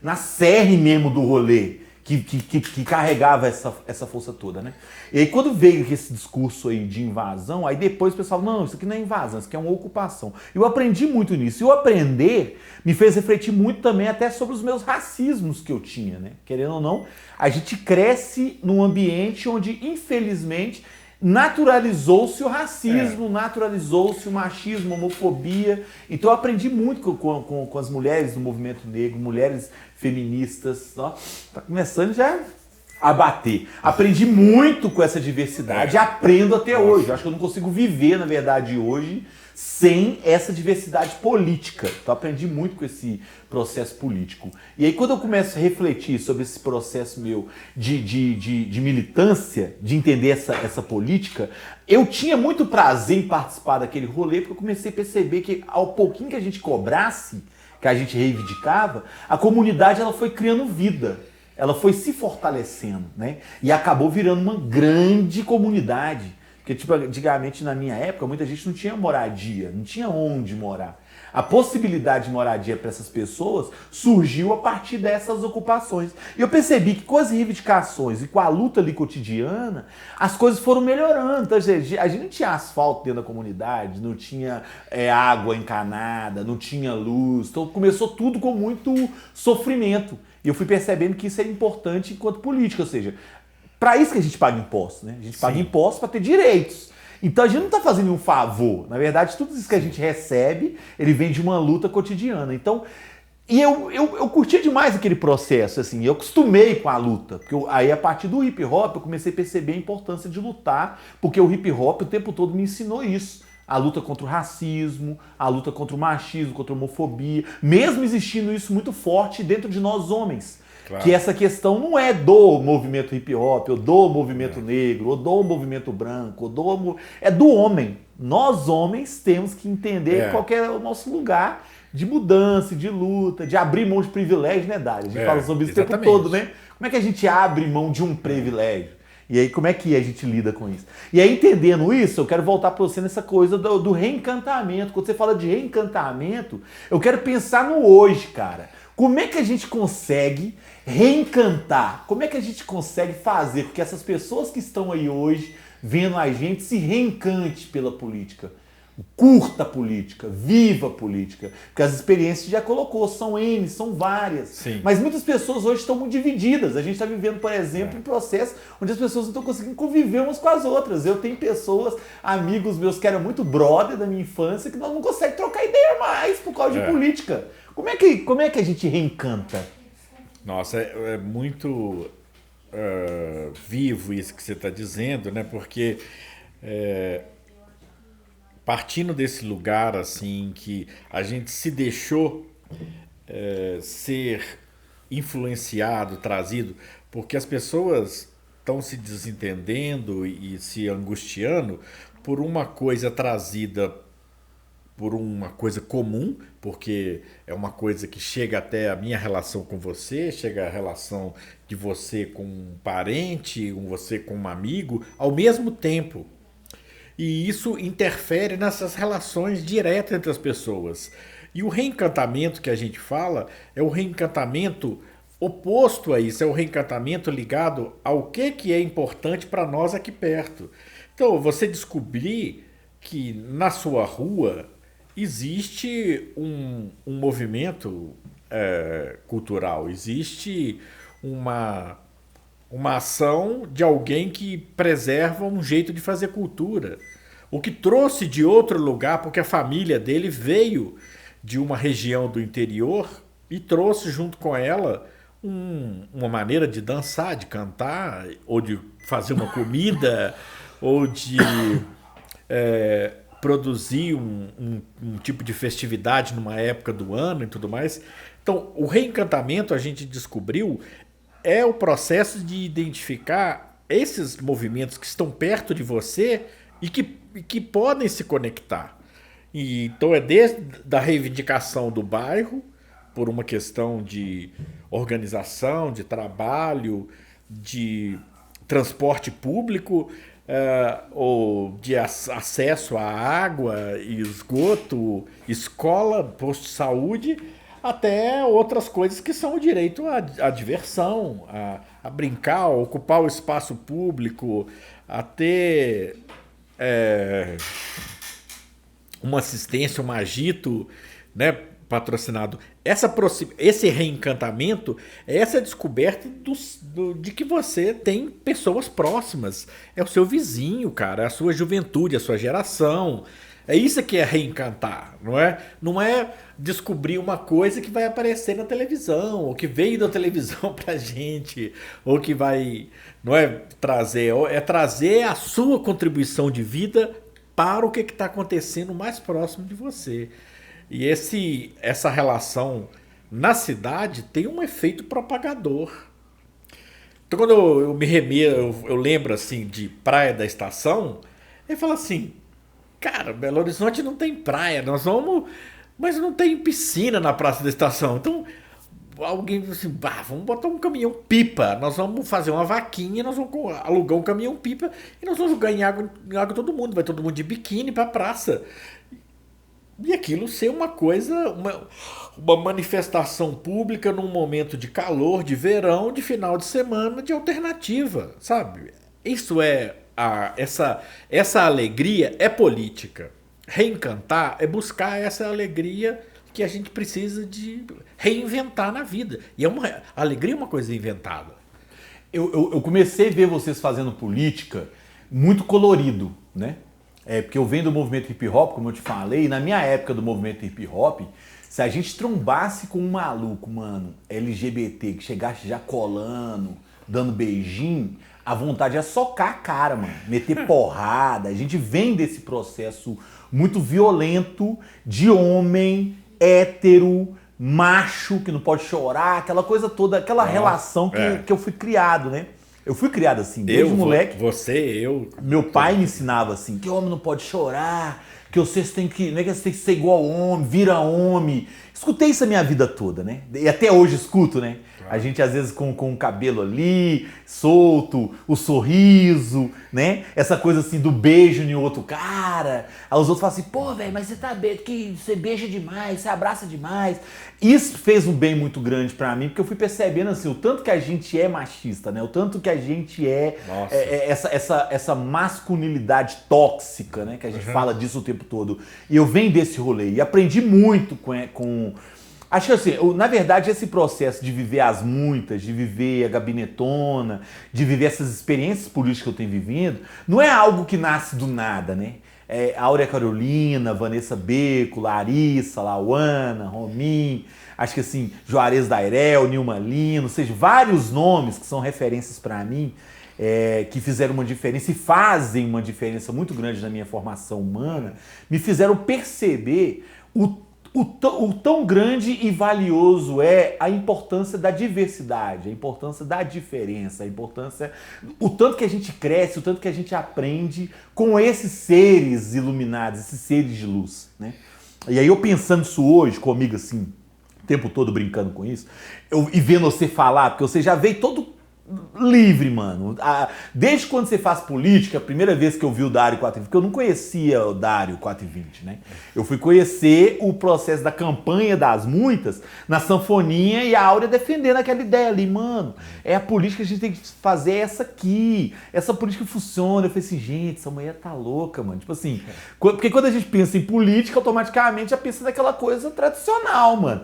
S4: na cerne mesmo do rolê. Que carregava essa força toda, né? E aí quando veio esse discurso aí de invasão, aí depois o pessoal, não, isso aqui não é invasão, isso aqui é uma ocupação. Eu aprendi muito nisso. E o aprender me fez refletir muito também até sobre os meus racismos que eu tinha, né? Querendo ou não, a gente cresce num ambiente onde, infelizmente, naturalizou-se o racismo, naturalizou-se o machismo, a homofobia. Então eu aprendi muito com as mulheres do movimento negro, mulheres feministas. Ó, tá começando já a bater. Aprendi muito com essa diversidade, aprendo até hoje. Acho que eu não consigo viver, na verdade, hoje sem essa diversidade política. Então aprendi muito com esse processo político. E aí quando eu começo a refletir sobre esse processo meu de militância, de entender essa política, eu tinha muito prazer em participar daquele rolê, porque eu comecei a perceber que ao pouquinho que a gente cobrasse, que a gente reivindicava, a comunidade ela foi criando vida. Ela foi se fortalecendo, né? E acabou virando uma grande comunidade. Porque, tipo, antigamente, na minha época, muita gente não tinha moradia, não tinha onde morar. A possibilidade de moradia para essas pessoas surgiu a partir dessas ocupações. E eu percebi que com as reivindicações e com a luta ali cotidiana, as coisas foram melhorando. Então, a gente não tinha asfalto dentro da comunidade, não tinha água encanada, não tinha luz. Então começou tudo com muito sofrimento. E eu fui percebendo que isso é importante enquanto política, ou seja, para isso que a gente paga impostos, né? A gente paga impostos para ter direitos. Então a gente não está fazendo um favor. Na verdade, tudo isso que a gente recebe, ele vem de uma luta cotidiana. Então, e eu curti demais aquele processo, assim, eu acostumei com a luta. Porque aí, a partir do hip hop, eu comecei a perceber a importância de lutar, porque o hip hop o tempo todo me ensinou isso. A luta contra o racismo, a luta contra o machismo, contra a homofobia, mesmo existindo isso muito forte dentro de nós homens. Claro. Que essa questão não é do movimento hip hop, ou do movimento negro, ou do movimento branco, é do homem. Nós homens temos que entender qual que é o nosso lugar de mudança, de luta, de abrir mão de privilégio, né, Dário? A gente fala sobre isso o tempo todo, né? Como é que a gente abre mão de um privilégio? E aí, como é que a gente lida com isso? E aí, entendendo isso, eu quero voltar para você nessa coisa do reencantamento. Quando você fala de reencantamento, eu quero pensar no hoje, cara. Como é que a gente consegue reencantar? Como é que a gente consegue fazer com que essas pessoas que estão aí hoje, vendo a gente, se reencante pela política? Curta a política, viva a política. Porque as experiências já colocou, são N, são várias.
S3: Sim.
S4: Mas muitas pessoas hoje estão muito divididas. A gente está vivendo, por exemplo, um processo onde as pessoas não estão conseguindo conviver umas com as outras. Eu tenho pessoas, amigos meus que eram muito brother da minha infância, que nós não conseguimos trocar ideia mais por causa de política. Como é que a gente reencanta?
S3: Nossa, é muito vivo isso que você está dizendo, né? Porque partindo desse lugar assim que a gente se deixou ser influenciado, trazido, porque as pessoas estão se desentendendo e se angustiando por uma coisa trazida por uma coisa comum, porque é uma coisa que chega até a minha relação com você, chega a relação de você com um parente, você com um amigo, ao mesmo tempo. E isso interfere nessas relações diretas entre as pessoas. E o reencantamento que a gente fala é o reencantamento oposto a isso, é o reencantamento ligado ao que é importante para nós aqui perto. Então, você descobrir que na sua rua existe um movimento cultural, existe uma ação de alguém que preserva um jeito de fazer cultura. O que trouxe de outro lugar, porque a família dele veio de uma região do interior e trouxe junto com ela uma maneira de dançar, de cantar, ou de fazer uma comida, ou de produzir um tipo de festividade numa época do ano e tudo mais. Então, o reencantamento, a gente descobriu, é o processo de identificar esses movimentos que estão perto de você e que podem se conectar. E, então é desde a reivindicação do bairro, por uma questão de organização, de trabalho, de transporte público, ou de acesso à água e esgoto, escola, posto de saúde, até outras coisas que são o direito à diversão, a brincar, a ocupar o espaço público, a ter uma assistência, um agito, né, patrocinado. Esse reencantamento é essa descoberta de que você tem pessoas próximas. É o seu vizinho, cara, é a sua juventude, a sua geração. É isso que é reencantar, não é? Não é descobrir uma coisa que vai aparecer na televisão, ou que veio da televisão pra gente, ou que vai, não é trazer, é trazer a sua contribuição de vida para o que está acontecendo mais próximo de você. E essa relação na cidade tem um efeito propagador. Então, quando eu me eu lembro assim de Praia da Estação, eu falo assim, cara, Belo Horizonte não tem praia, nós vamos, mas não tem piscina na Praça da Estação. Então, alguém assim, vamos botar um caminhão-pipa, nós vamos fazer uma vaquinha, nós vamos alugar um caminhão-pipa e nós vamos ganhar água todo mundo, vai todo mundo de biquíni para a praça. E aquilo ser uma coisa, uma manifestação pública num momento de calor, de verão, de final de semana, de alternativa, sabe? Isso essa alegria é política. Reencantar é buscar essa alegria que a gente precisa de reinventar na vida. E a alegria é uma coisa inventada.
S4: Eu comecei a ver vocês fazendo política muito colorido, né? Porque eu venho do movimento hip hop, como eu te falei, e na minha época do movimento hip hop, se a gente trombasse com um maluco, mano, LGBT, que chegasse já colando, dando beijinho, a vontade é socar a cara, mano, meter porrada. A gente vem desse processo muito violento de homem hétero, macho, que não pode chorar, aquela coisa toda, aquela relação que eu fui criado, né? Eu fui criado assim, desde moleque. Meu pai me ensinava assim, que homem não pode chorar, que vocês têm que, não é que você tem que ser igual homem, vira homem. Escutei isso a minha vida toda, né? E até hoje escuto, né? A gente às vezes com o cabelo ali, solto, o sorriso, né? Essa coisa assim do beijo em outro cara. Aí os outros falam assim, pô, velho, mas você tá bem, que você beija demais, você abraça demais. Isso fez um bem muito grande pra mim, porque eu fui percebendo assim, o tanto que a gente é machista, né? O tanto que a gente essa masculinidade tóxica, né? Que a gente fala disso o tempo todo. E eu venho desse rolê e aprendi muito com acho que assim, na verdade esse processo de viver as muitas, de viver a gabinetona, de viver essas experiências políticas que eu tenho vivido, não é algo que nasce do nada, né? Áurea Carolina, Vanessa Beco, Larissa, Lauana, Romim, acho que assim, Juarez Dairel, Nilma Lino, ou seja, vários nomes que são referências para mim, que fizeram uma diferença e fazem uma diferença muito grande na minha formação humana, me fizeram perceber o tão grande e valioso é a importância da diversidade, a importância da diferença, a importância, o tanto que a gente cresce, o tanto que a gente aprende com esses seres iluminados, esses seres de luz, né? E aí eu pensando isso hoje comigo assim, o tempo todo brincando com isso, e vendo você falar, porque você já veio todo livre, mano. Desde quando você faz política, a primeira vez que eu vi o Dário 420, porque eu não conhecia o Dário 420, né? Eu fui conhecer o processo da campanha das muitas na Sanfoninha e a Áurea defendendo aquela ideia ali, mano. É a política que a gente tem que fazer essa aqui. Essa política funciona. Eu falei assim, gente, essa mulher tá louca, mano. Tipo assim, porque quando a gente pensa em política, automaticamente já pensa naquela coisa tradicional, mano.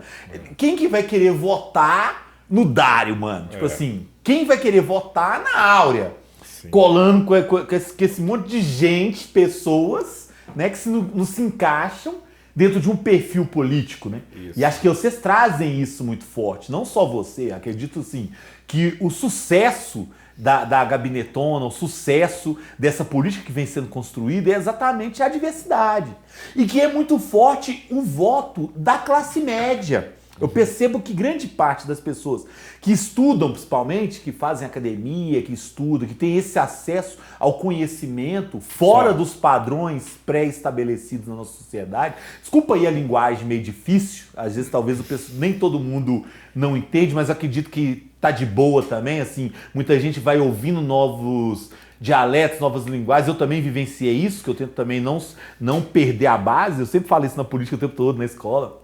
S4: Quem que vai querer votar no Dário, mano? Tipo assim, quem vai querer votar na Áurea? Sim. Colando com esse monte de gente, pessoas, né, que não se encaixam dentro de um perfil político, né? Isso. E acho que vocês trazem isso muito forte. Não só você, acredito sim, que o sucesso da Gabinetona, o sucesso dessa política que vem sendo construída é exatamente a diversidade. E que é muito forte o voto da classe média. Eu percebo que grande parte das pessoas que estudam, principalmente, que fazem academia, que estudam, que tem esse acesso ao conhecimento fora dos padrões pré-estabelecidos na nossa sociedade. Desculpa aí a linguagem meio difícil, às vezes talvez nem todo mundo não entende, mas eu acredito que tá de boa também, assim, muita gente vai ouvindo novos dialetos, novas linguagens. Eu também vivenciei isso, que eu tento também não perder a base. Eu sempre falo isso na política o tempo todo, na escola.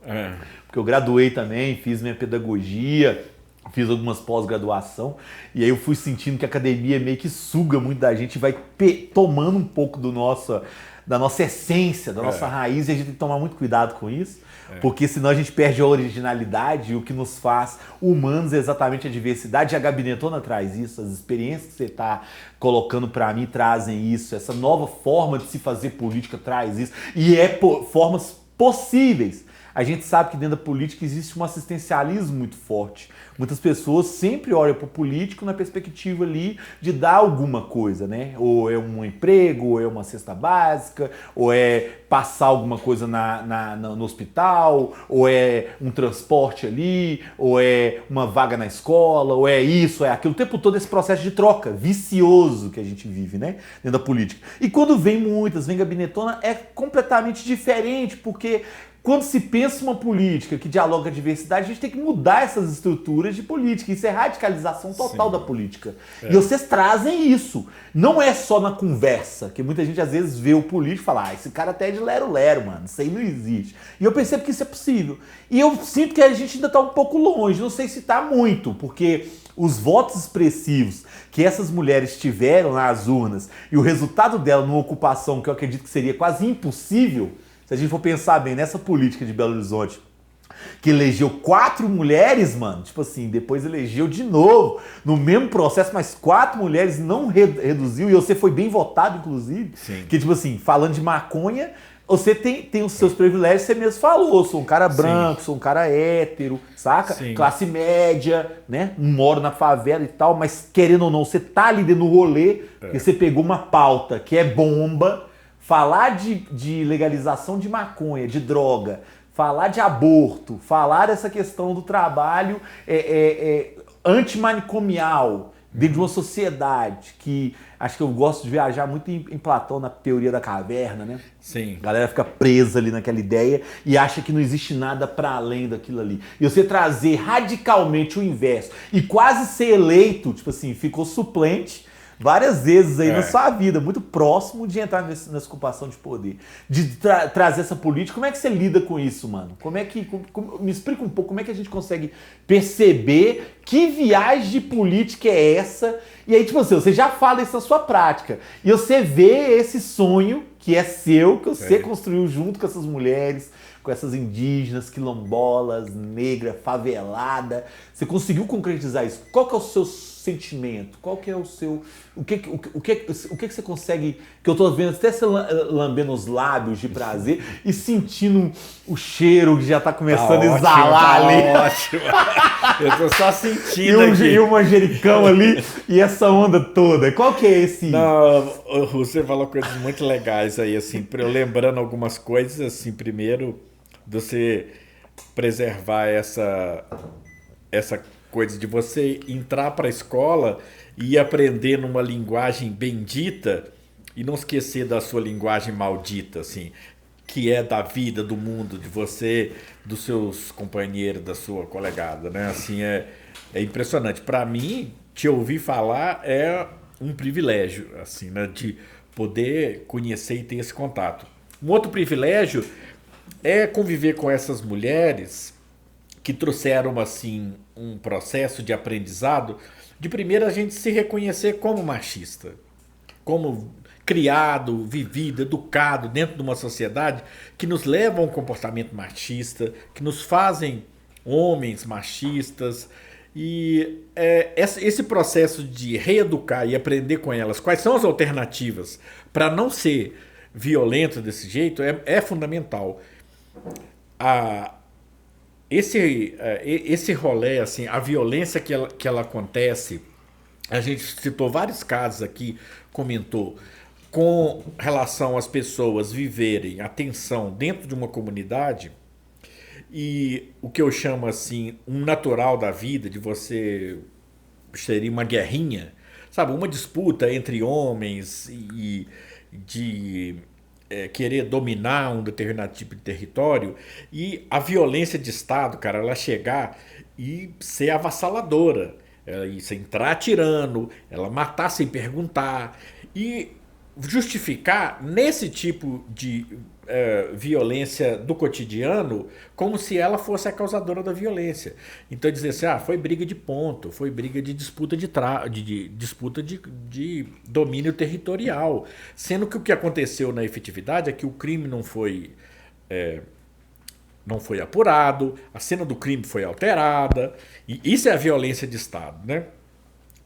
S4: Porque eu graduei também, fiz minha pedagogia, fiz algumas pós-graduação, e aí eu fui sentindo que a academia meio que suga muito da gente, vai tomando um pouco da nossa essência, da nossa raiz, e a gente tem que tomar muito cuidado com isso, porque senão a gente perde a originalidade, e o que nos faz humanos é exatamente a diversidade, e a Gabinetona traz isso, as experiências que você está colocando para mim trazem isso, essa nova forma de se fazer política traz isso, e formas possíveis. A gente sabe que dentro da política existe um assistencialismo muito forte. Muitas pessoas sempre olham para o político na perspectiva ali de dar alguma coisa, né? Ou é um emprego, ou é uma cesta básica, ou é passar alguma coisa no hospital, ou é um transporte ali, ou é uma vaga na escola, ou é isso, é aquilo. O tempo todo esse processo de troca vicioso que a gente vive, né? Dentro da política. E quando vem Gabinetona, é completamente diferente, porque quando se pensa uma política que dialoga com a diversidade, a gente tem que mudar essas estruturas de política. Isso é radicalização total da política. E vocês trazem isso. Não é só na conversa, que muita gente às vezes vê o político e fala, esse cara até é de lero-lero, mano, isso aí não existe. E eu percebo que isso é possível. E eu sinto que a gente ainda está um pouco longe, não sei se está muito, porque os votos expressivos que essas mulheres tiveram nas urnas e o resultado dela numa ocupação que eu acredito que seria quase impossível. Se a gente for pensar bem nessa política de Belo Horizonte, que elegeu 4 mulheres, mano, tipo assim, depois elegeu de novo, no mesmo processo, mas 4 mulheres não reduziu, e você foi bem votado, inclusive. Sim. Que, tipo assim, falando de maconha, você tem os seus privilégios, você mesmo falou, sou um cara branco, sou um cara hétero, saca? Sim. Classe média, né? Não moro na favela e tal, mas querendo ou não, você tá ali dentro do rolê, porque você pegou uma pauta que é bomba. Falar de legalização de maconha, de droga, falar de aborto, falar dessa questão do trabalho antimanicomial dentro de uma sociedade que... Acho que eu gosto de viajar muito em Platão, na teoria da caverna, né? Sim. A galera fica presa ali naquela ideia e acha que não existe nada para além daquilo ali. E você trazer radicalmente o inverso e quase ser eleito, tipo assim, ficou suplente várias vezes aí na sua vida, muito próximo de entrar nessa ocupação de poder. De trazer essa política. Como é que você lida com isso, mano? Me explica um pouco como é que a gente consegue perceber que viagem de política é essa? E aí, tipo assim, você já fala isso na sua prática. E você vê esse sonho que é seu, que você construiu junto com essas mulheres, com essas indígenas, quilombolas, negra, favelada. Você conseguiu concretizar isso. Qual que é o seu sentimento? Qual que é o seu... O que você consegue... Que eu tô vendo até você lambendo os lábios de prazer e sentindo o cheiro que já tá começando a exalar ali.
S3: Ótimo. Eu tô só sentindo
S4: e o manjericão ali e essa onda toda. Qual que é esse...
S3: Não, você falou coisas muito legais aí, assim, eu lembrando algumas coisas, assim, primeiro, você preservar essa coisa de você entrar para a escola e aprender numa linguagem bendita e não esquecer da sua linguagem maldita, assim. que é da vida, do mundo, de você, dos seus companheiros, da sua colegada, né? Assim, é impressionante. Para mim, te ouvir falar é um privilégio, assim, né? De poder conhecer e ter esse contato. Um outro privilégio é conviver com essas mulheres que trouxeram, assim, um processo de aprendizado, de primeiro a gente se reconhecer como machista, como criado, vivido, educado dentro de uma sociedade que nos leva a um comportamento machista, que nos fazem homens machistas. E esse processo de reeducar e aprender com elas quais são as alternativas para não ser violento desse jeito é fundamental. Esse rolê, assim, a violência que ela acontece, a gente citou vários casos aqui, comentou, com relação às pessoas viverem a tensão dentro de uma comunidade e o que eu chamo assim, um natural da vida, de você seria uma guerrinha, sabe, uma disputa entre homens e de querer dominar um determinado tipo de território, e a violência de Estado, cara, ela chegar e ser avassaladora, isso, entrar atirando, ela matar sem perguntar e justificar nesse tipo de violência do cotidiano como se ela fosse a causadora da violência. Então dizer assim, foi briga de ponto, foi briga de disputa disputa de domínio territorial, sendo que o que aconteceu na efetividade é que o crime não foi apurado, a cena do crime foi alterada, e isso é a violência de Estado, né?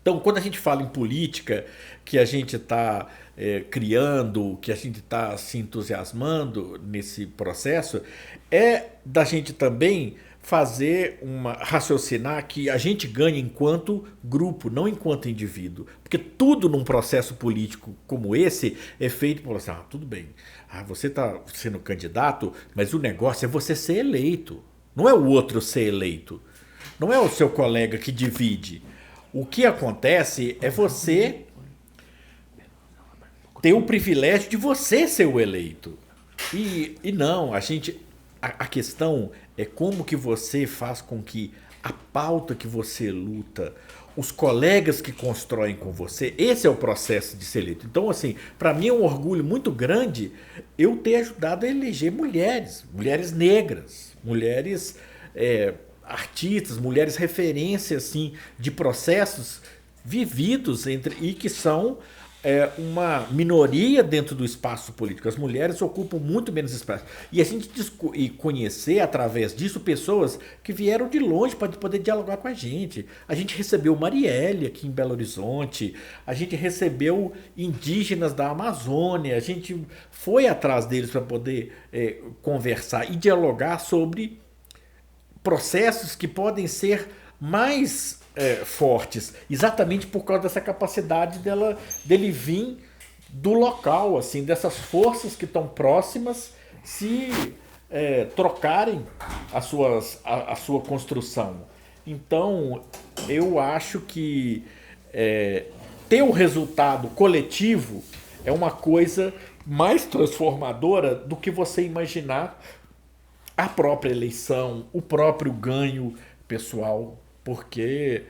S3: Então, quando a gente fala em política, que a gente está criando, que a gente está se entusiasmando nesse processo, é da gente também raciocinar que a gente ganha enquanto grupo, não enquanto indivíduo. Porque tudo num processo político como esse é feito por assim, tudo bem, você está sendo candidato, mas o negócio é você ser eleito. Não é o outro ser eleito. Não é o seu colega que divide. O que acontece é você ter o privilégio de você ser o eleito. E não, a questão é como que você faz com que a pauta que você luta, os colegas que constroem com você, esse é o processo de ser eleito. Então, assim, para mim é um orgulho muito grande eu ter ajudado a eleger mulheres negras, mulheres artistas, mulheres referências, assim, de processos vividos e que são uma minoria dentro do espaço político. As mulheres ocupam muito menos espaço. E a gente conhecer, através disso, pessoas que vieram de longe para poder dialogar com a gente. A gente recebeu Marielle aqui em Belo Horizonte, a gente recebeu indígenas da Amazônia, a gente foi atrás deles para poder conversar e dialogar sobre processos que podem ser mais fortes, exatamente por causa dessa capacidade dele vir do local, assim, dessas forças que estão próximas se trocarem a sua construção. Então, eu acho que ter o resultado coletivo é uma coisa mais transformadora do que você imaginar a própria eleição, o próprio ganho pessoal, porque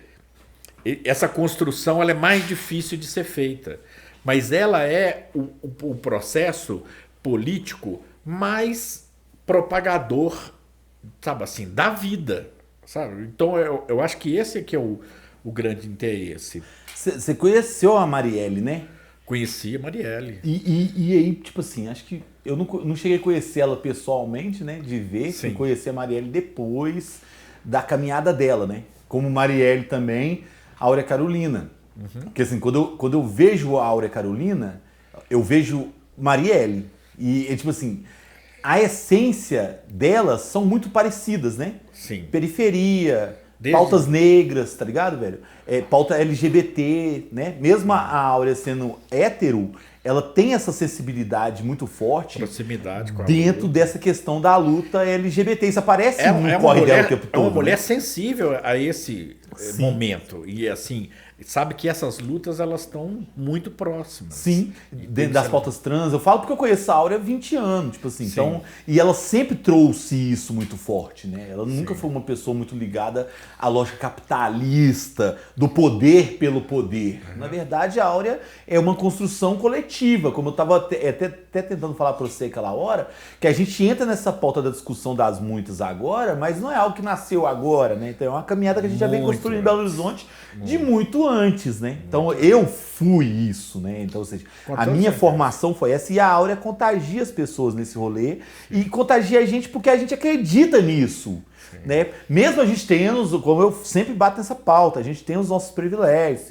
S3: essa construção ela é mais difícil de ser feita, mas ela é o processo político mais propagador, sabe assim, da vida, sabe? Então eu acho que esse aqui é o grande interesse.
S4: Você conheceu a Marielle, né?
S3: Conheci a Marielle.
S4: E aí, tipo assim, acho que eu não cheguei a conhecer ela pessoalmente, né? De ver,
S3: Sim.
S4: Conheci a Marielle depois da caminhada dela, né? Como Marielle também, a Áurea Carolina. Uhum. Porque assim, quando eu vejo a Áurea Carolina, eu vejo Marielle. E tipo assim, a essência delas são muito parecidas, né?
S3: Sim.
S4: Periferia, pautas negras, tá ligado, velho? Pauta LGBT, né? Mesmo a Áurea sendo hétero, ela tem essa sensibilidade muito forte,
S3: proximidade com a
S4: dentro
S3: luta.
S4: dessa questão da luta LGBT. Isso aparece no corre dela o tempo todo.
S3: É uma mulher sensível a esse momento. E assim, sabe que essas lutas elas estão muito próximas.
S4: Sim, dentro das pautas trans. Eu falo porque eu conheço a Áurea há 20 anos, tipo assim. Então, e ela sempre trouxe isso muito forte, né? Ela nunca foi uma pessoa muito ligada à lógica capitalista, do poder pelo poder. Na verdade, a Áurea é uma construção coletiva, como eu estava até tentando falar para você aquela hora, que a gente entra nessa pauta da discussão das muitas agora, mas não é algo que nasceu agora, né? Então é uma caminhada que a gente já vem construindo em Belo Horizonte de muito antes, né? Então eu fui isso, né? Então, ou seja, a minha formação foi essa e a Áurea contagia as pessoas nesse rolê e contagia a gente porque a gente acredita nisso. Né? Mesmo a gente tendo, como eu sempre bato nessa pauta, a gente tem os nossos privilégios,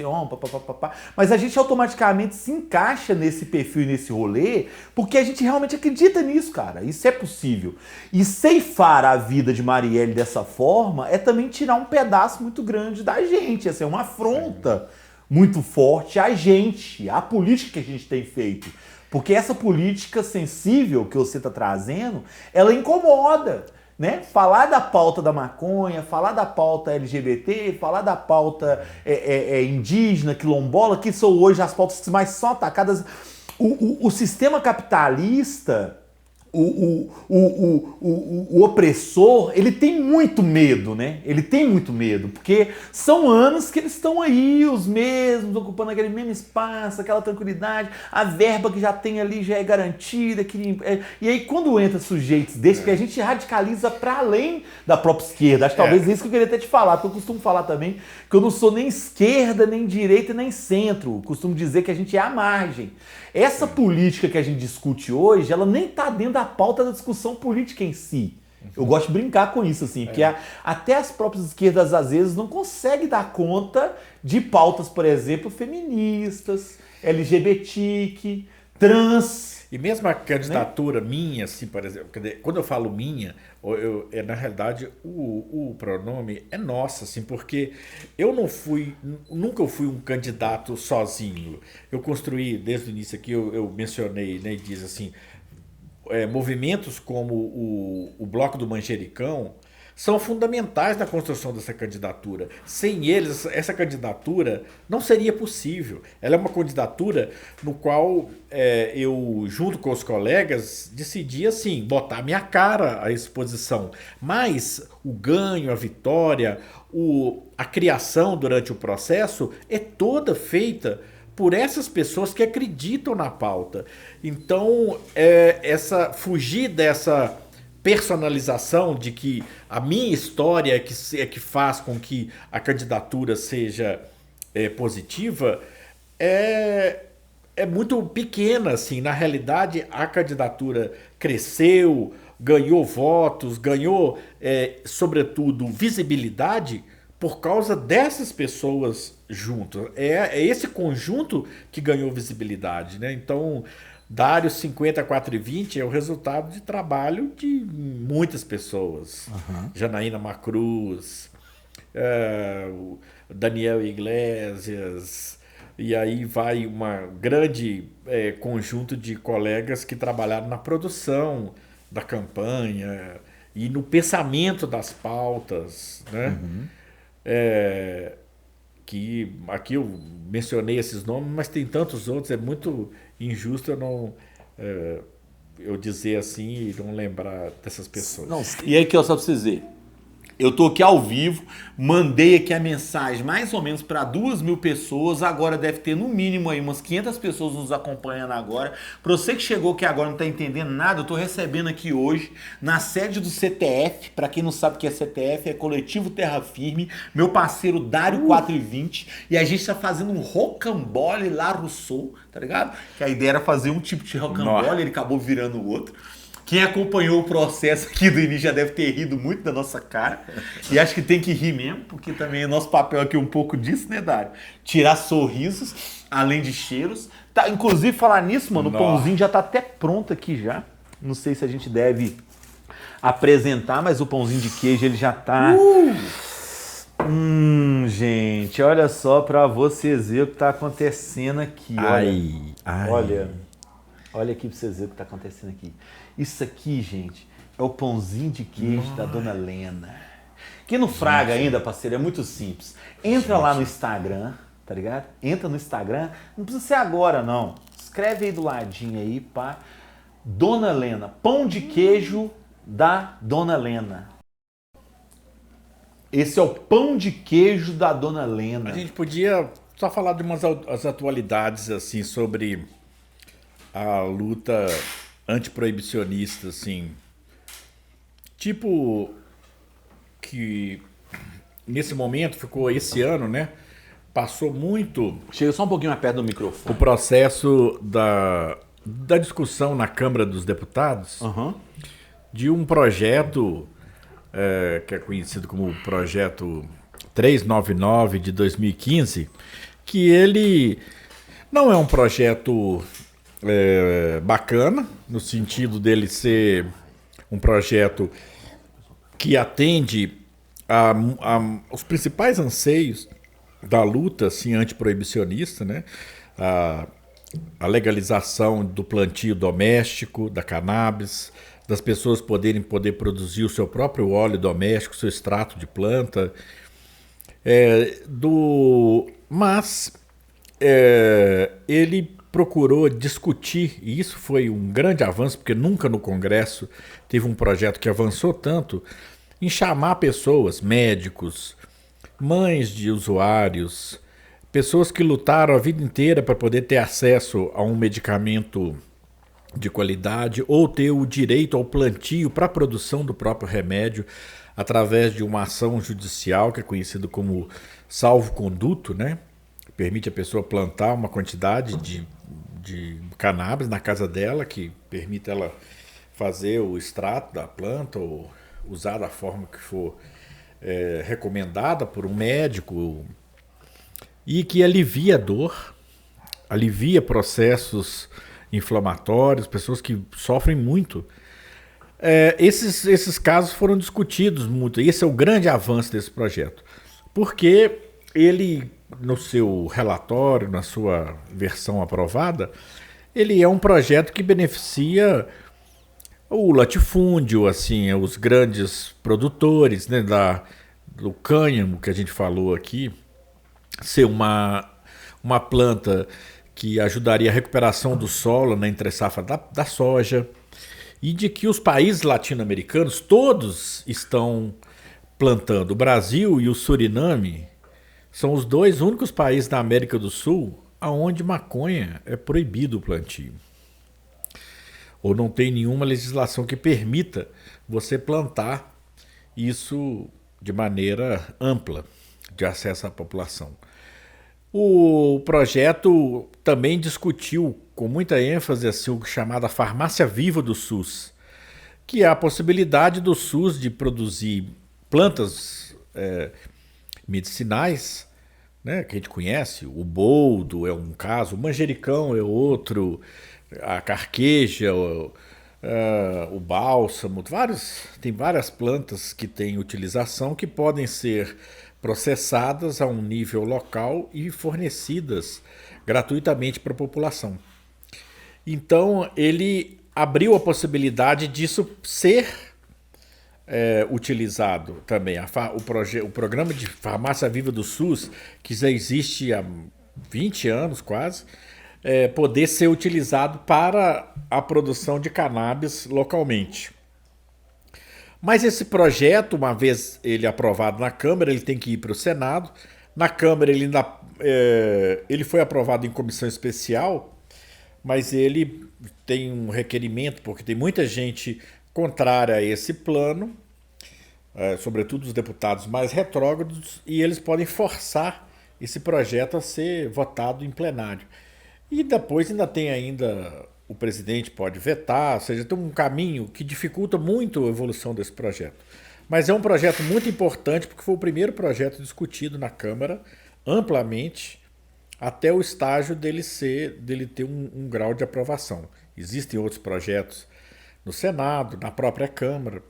S4: mas a gente automaticamente se encaixa nesse perfil e nesse rolê porque a gente realmente acredita nisso, cara. Isso é possível. E ceifar a vida de Marielle dessa forma é também tirar um pedaço muito grande da gente, assim, é uma afronta muito forte a gente, a política que a gente tem feito. Porque essa política sensível que você está trazendo, ela incomoda. Né? Falar da pauta da maconha, falar da pauta LGBT, falar da pauta indígena, quilombola, que são hoje as pautas que mais são atacadas. O sistema capitalista, o opressor, ele tem muito medo, né? Ele tem muito medo, porque são anos que eles estão aí, os mesmos, ocupando aquele mesmo espaço, aquela tranquilidade, a verba que já tem ali já é garantida. E aí quando entra sujeitos desses, que a gente radicaliza para além da própria esquerda, acho que talvez isso que eu queria até te falar, porque eu costumo falar também que eu não sou nem esquerda, nem direita, nem centro, eu costumo dizer que a gente é a margem. Essa política que a gente discute hoje, ela nem está dentro da pauta da discussão política em si. Eu gosto de brincar com isso, assim, porque até as próprias esquerdas, às vezes, não conseguem dar conta de pautas, por exemplo, feministas, LGBT, trans.
S3: E mesmo a candidatura minha, assim, por exemplo, quando eu falo minha, na realidade o pronome é nossa, assim, porque eu nunca fui um candidato sozinho. Eu construí, desde o início aqui, eu mencionei, né, e diz assim, movimentos como o Bloco do Manjericão são fundamentais na construção dessa candidatura. Sem eles, essa candidatura não seria possível. Ela é uma candidatura no qual eu, junto com os colegas, decidi, assim, botar minha cara à exposição. Mas o ganho, a vitória, a criação durante o processo é toda feita por essas pessoas que acreditam na pauta. Então, fugir dessa personalização de que a minha história é que faz com que a candidatura seja positiva é muito pequena, assim. Na realidade, a candidatura cresceu, ganhou votos, ganhou, sobretudo, visibilidade por causa dessas pessoas juntas. É esse conjunto que ganhou visibilidade, né? Então, Dário 5420 é o resultado de trabalho de muitas pessoas. Janaína Macruz, Daniel Iglesias, e aí vai uma grande conjunto de colegas que trabalharam na produção da campanha e no pensamento das pautas, né? Que aqui eu mencionei esses nomes, mas tem tantos outros, é muito injusto eu dizer assim e não lembrar dessas pessoas.
S4: Não, e aí, só pra vocês verem, eu tô aqui ao vivo, mandei aqui a mensagem mais ou menos para 2.000 pessoas, agora deve ter no mínimo aí umas 500 pessoas nos acompanhando agora. Para você que chegou aqui agora não tá entendendo nada, eu tô recebendo aqui hoje na sede do CTF, para quem não sabe o que é CTF, é Coletivo Terra Firme, meu parceiro Dário 420, e a gente tá fazendo um rocambole lá Rousseau, tá ligado? Que a ideia era fazer um tipo de rocambole, ele acabou virando o outro. Quem acompanhou o processo aqui do início já deve ter rido muito da nossa cara. E acho que tem que rir mesmo, porque também é nosso papel aqui um pouco disso, né, Dário? Tirar sorrisos, além de cheiros. Tá, inclusive, falar nisso, mano, o pãozinho já tá até pronto aqui já. Não sei se a gente deve apresentar, mas o pãozinho de queijo, ele já tá... gente, olha só pra vocês verem o que tá acontecendo aqui. Olha aqui pra vocês verem o que tá acontecendo aqui. Isso aqui, gente, é o pãozinho de queijo da Dona Lena. Quem não fraga ainda, parceiro, é muito simples. Entra lá no Instagram, tá tá ligado? Entra no Instagram, não precisa ser agora não. Escreve aí do ladinho aí, pá. Dona Lena, pão de queijo da Dona Lena. Esse é o pão de queijo da Dona Lena.
S3: A gente podia só falar de umas as atualidades assim sobre a luta antiproibicionista, assim. Tipo que nesse momento ficou esse ano, né? Passou muito
S4: Chega só um pouquinho mais perto do microfone.
S3: o processo da discussão na Câmara dos Deputados de um projeto que é conhecido como o Projeto 399 de 2015, que ele não é um projeto bacana, no sentido dele ser um projeto que atende os principais anseios da luta assim, antiproibicionista, né? A legalização do plantio doméstico, da cannabis, das pessoas poder produzir o seu próprio óleo doméstico, seu extrato de planta. Mas ele procurou discutir, e isso foi um grande avanço, porque nunca no Congresso teve um projeto que avançou tanto, em chamar pessoas, médicos, mães de usuários, pessoas que lutaram a vida inteira para poder ter acesso a um medicamento de qualidade ou ter o direito ao plantio para a produção do próprio remédio através de uma ação judicial que é conhecido como salvo-conduto, né? Permite a pessoa plantar uma quantidade de cannabis na casa dela, que permite ela fazer o extrato da planta ou usar da forma que for recomendada por um médico, e que alivia a dor, alivia processos inflamatórios, pessoas que sofrem muito. Esses casos foram discutidos muito, e esse é o grande avanço desse projeto, porque ele, no seu relatório, na sua versão aprovada, ele é um projeto que beneficia o latifúndio, assim, os grandes produtores, né, do cânhamo que a gente falou aqui, ser uma planta que ajudaria a recuperação do solo na entre-safra da soja, e de que os países latino-americanos todos estão plantando. O Brasil e o Suriname são os dois únicos países da América do Sul onde maconha é proibido o plantio. Ou não tem nenhuma legislação que permita você plantar isso de maneira ampla, de acesso à população. O projeto também discutiu com muita ênfase assim, o chamado farmácia viva do SUS, que é a possibilidade do SUS de produzir plantas medicinais, né, que a gente conhece. O boldo é um caso, o manjericão é outro, a carqueja, o bálsamo, tem várias plantas que têm utilização que podem ser processadas a um nível local e fornecidas gratuitamente para a população. Então, ele abriu a possibilidade disso ser utilizado também. O programa de farmácia viva do SUS, que já existe há 20 anos quase, poder ser utilizado para a produção de cannabis localmente. Mas esse projeto, uma vez ele aprovado na Câmara, ele tem que ir para o Senado. Na Câmara ele foi aprovado em comissão especial, mas ele tem um requerimento, porque tem muita gente contrária a esse plano, sobretudo os deputados mais retrógrados, e eles podem forçar esse projeto a ser votado em plenário. E depois ainda tem o presidente pode vetar, ou seja, tem um caminho que dificulta muito a evolução desse projeto. Mas é um projeto muito importante porque foi o primeiro projeto discutido na Câmara amplamente até o estágio dele ter um grau de aprovação. Existem outros projetos no Senado, na própria Câmara,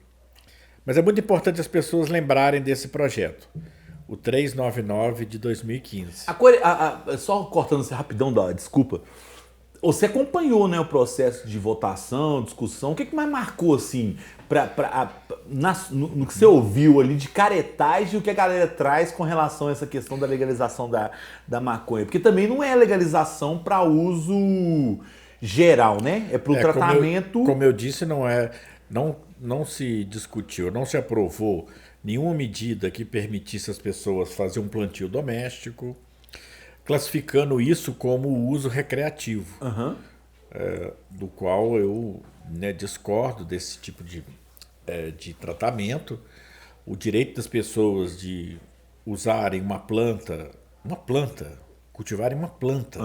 S3: mas é muito importante as pessoas lembrarem desse projeto, o 399 de 2015.
S4: Só cortando você rapidão, desculpa. Você acompanhou, né, o processo de votação, discussão. O que mais marcou, assim, no que você ouviu ali de caretagem e o que a galera traz com relação a essa questão da legalização da maconha. Porque também não é legalização para uso geral, né? É para o tratamento...
S3: Como eu disse, não se discutiu, não se aprovou nenhuma medida que permitisse às pessoas fazer um plantio doméstico, classificando isso como uso recreativo, do qual eu discordo desse tipo de tratamento. O direito das pessoas de usarem uma planta, cultivarem uma planta,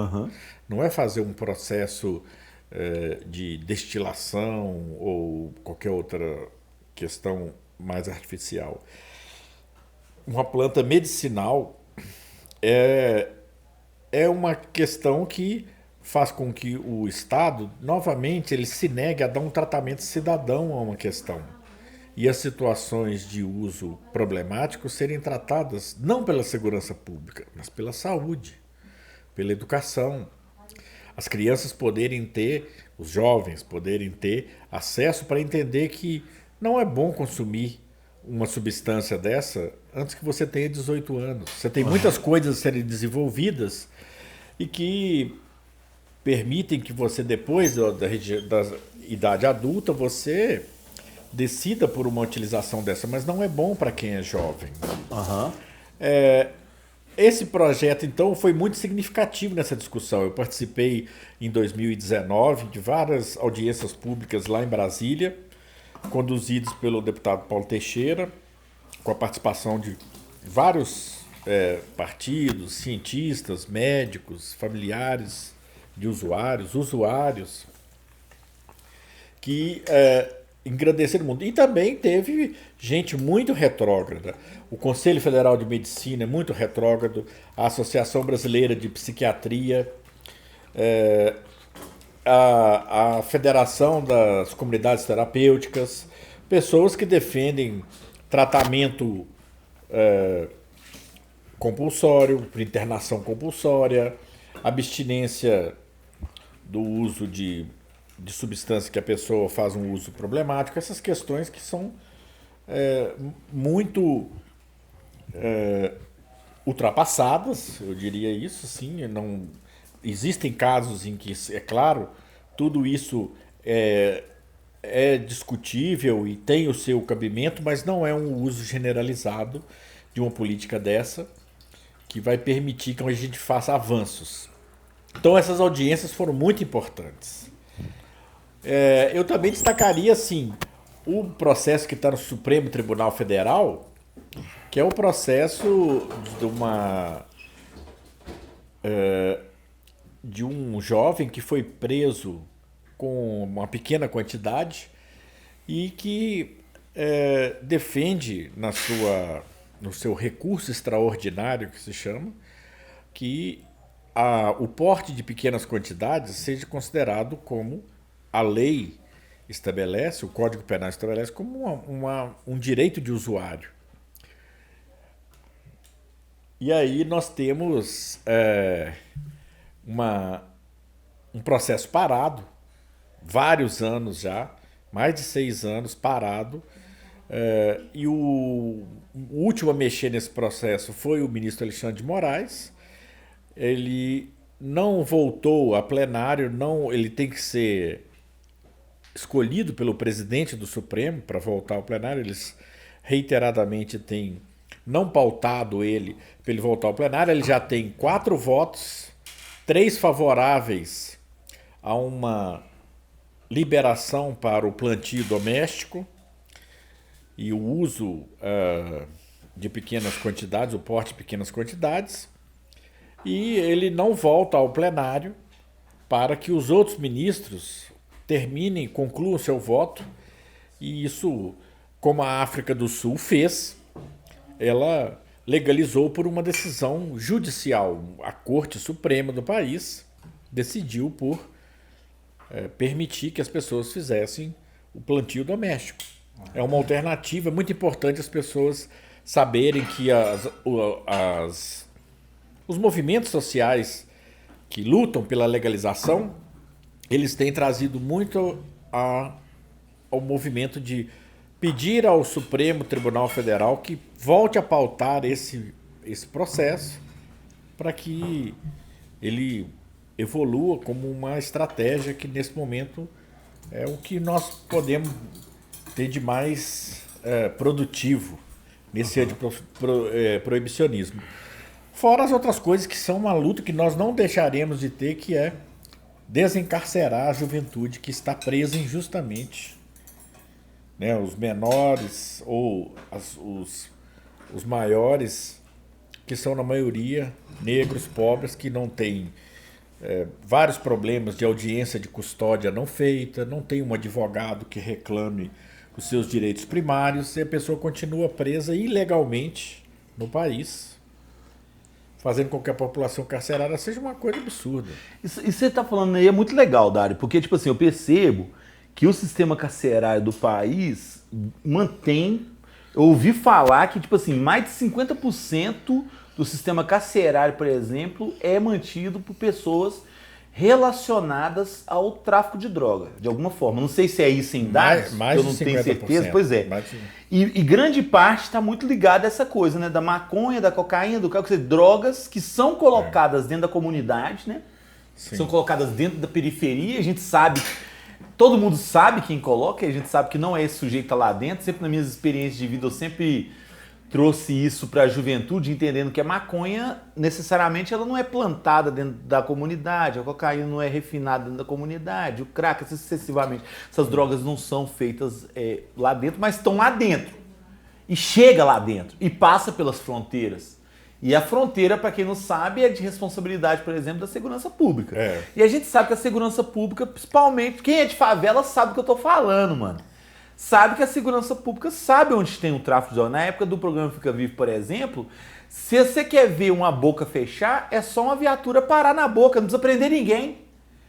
S3: não é fazer um processo de destilação ou qualquer outra questão mais artificial. Uma planta medicinal é uma questão que faz com que o Estado, novamente, ele se negue a dar um tratamento cidadão a uma questão. E as situações de uso problemático serem tratadas não pela segurança pública, mas pela saúde, pela educação. As crianças poderem ter, os jovens poderem ter acesso para entender que não é bom consumir uma substância dessa antes que você tenha 18 anos. Você tem muitas coisas a serem desenvolvidas e que permitem que você, depois da idade adulta, você decida por uma utilização dessa, mas não é bom para quem é jovem. Esse projeto, então, foi muito significativo nessa discussão. Eu participei em 2019 de várias audiências públicas lá em Brasília, conduzidas pelo deputado Paulo Teixeira, com a participação de vários partidos, cientistas, médicos, familiares de usuários, que engrandeceram o mundo. E também teve gente muito retrógrada. O Conselho Federal de Medicina é muito retrógrado, a Associação Brasileira de Psiquiatria, a Federação das Comunidades Terapêuticas, pessoas que defendem tratamento compulsório, por internação compulsória, abstinência do uso de substância que a pessoa faz um uso problemático, essas questões que são muito ultrapassadas, eu diria isso, sim. Não, existem casos em que, é claro, tudo isso é discutível e tem o seu cabimento, mas não é um uso generalizado de uma política dessa que vai permitir que a gente faça avanços. Então essas audiências foram muito importantes. Eu também destacaria, assim, o processo que está no Supremo Tribunal Federal, que é o processo de um jovem que foi preso com uma pequena quantidade e que defende no seu recurso extraordinário, que se chama, que o porte de pequenas quantidades seja considerado como a lei estabelece, o Código Penal estabelece, como um direito de usuário. E aí nós temos um processo parado, vários anos já, mais de 6 anos parado, e o último a mexer nesse processo foi o ministro Alexandre de Moraes. Ele não voltou a plenário, ele tem que ser escolhido pelo presidente do Supremo para voltar ao plenário. Eles reiteradamente têm não pautado ele para ele voltar ao plenário. Ele já tem 4 votos, 3 favoráveis a uma liberação para o plantio doméstico e o uso de pequenas quantidades, o porte de pequenas quantidades, e ele não volta ao plenário para que os outros ministros concluam seu voto. E isso, como a África do Sul fez, ela legalizou por uma decisão judicial. A Corte Suprema do país decidiu por permitir que as pessoas fizessem o plantio doméstico. É uma alternativa muito importante as pessoas saberem que os movimentos sociais que lutam pela legalização, eles têm trazido muito ao movimento de pedir ao Supremo Tribunal Federal que volte a pautar esse processo para que ele evolua como uma estratégia que nesse momento é o que nós podemos ter de mais produtivo nesse antiproibicionismo. Fora as outras coisas que são uma luta que nós não deixaremos de ter, que é desencarcerar a juventude que está presa injustamente. Né, os menores ou os maiores, que são na maioria negros, pobres, que não têm vários problemas de audiência de custódia não feita, não tem um advogado que reclame os seus direitos primários, e a pessoa continua presa ilegalmente no país, fazendo com que a população carcerária seja uma coisa absurda.
S4: Isso você está falando aí é muito legal, Dário, porque tipo assim, eu percebo que o sistema carcerário do país mantém... Eu ouvi falar que, tipo assim, mais de 50% do sistema carcerário, por exemplo, é mantido por pessoas relacionadas ao tráfico de droga, de alguma forma. Não sei se é isso em dados,
S3: mais
S4: eu não
S3: de
S4: tenho
S3: 50%.
S4: certeza. Pois é. E grande parte está muito ligada a essa coisa, né? Da maconha, da cocaína, do quer dizer, drogas que são colocadas dentro da comunidade, né?
S3: Sim.
S4: São colocadas dentro da periferia, a gente sabe... Todo mundo sabe quem coloca, e a gente sabe que não é esse sujeito que tá lá dentro. Sempre nas minhas experiências de vida eu sempre trouxe isso para a juventude, entendendo que a maconha, necessariamente, ela não é plantada dentro da comunidade, a cocaína não é refinada dentro da comunidade, o crack, assim sucessivamente. Essas drogas não são feitas lá dentro, mas estão lá dentro. E chega lá dentro, e passa pelas fronteiras. E a fronteira, para quem não sabe, é de responsabilidade, por exemplo, da segurança pública. E a gente sabe que a segurança pública, principalmente, quem é de favela sabe o que eu tô falando, mano. Sabe que a segurança pública sabe onde tem o tráfico de drogas. Na época do programa Fica Vivo, por exemplo, se você quer ver uma boca fechar, é só uma viatura parar na boca, não precisa prender ninguém.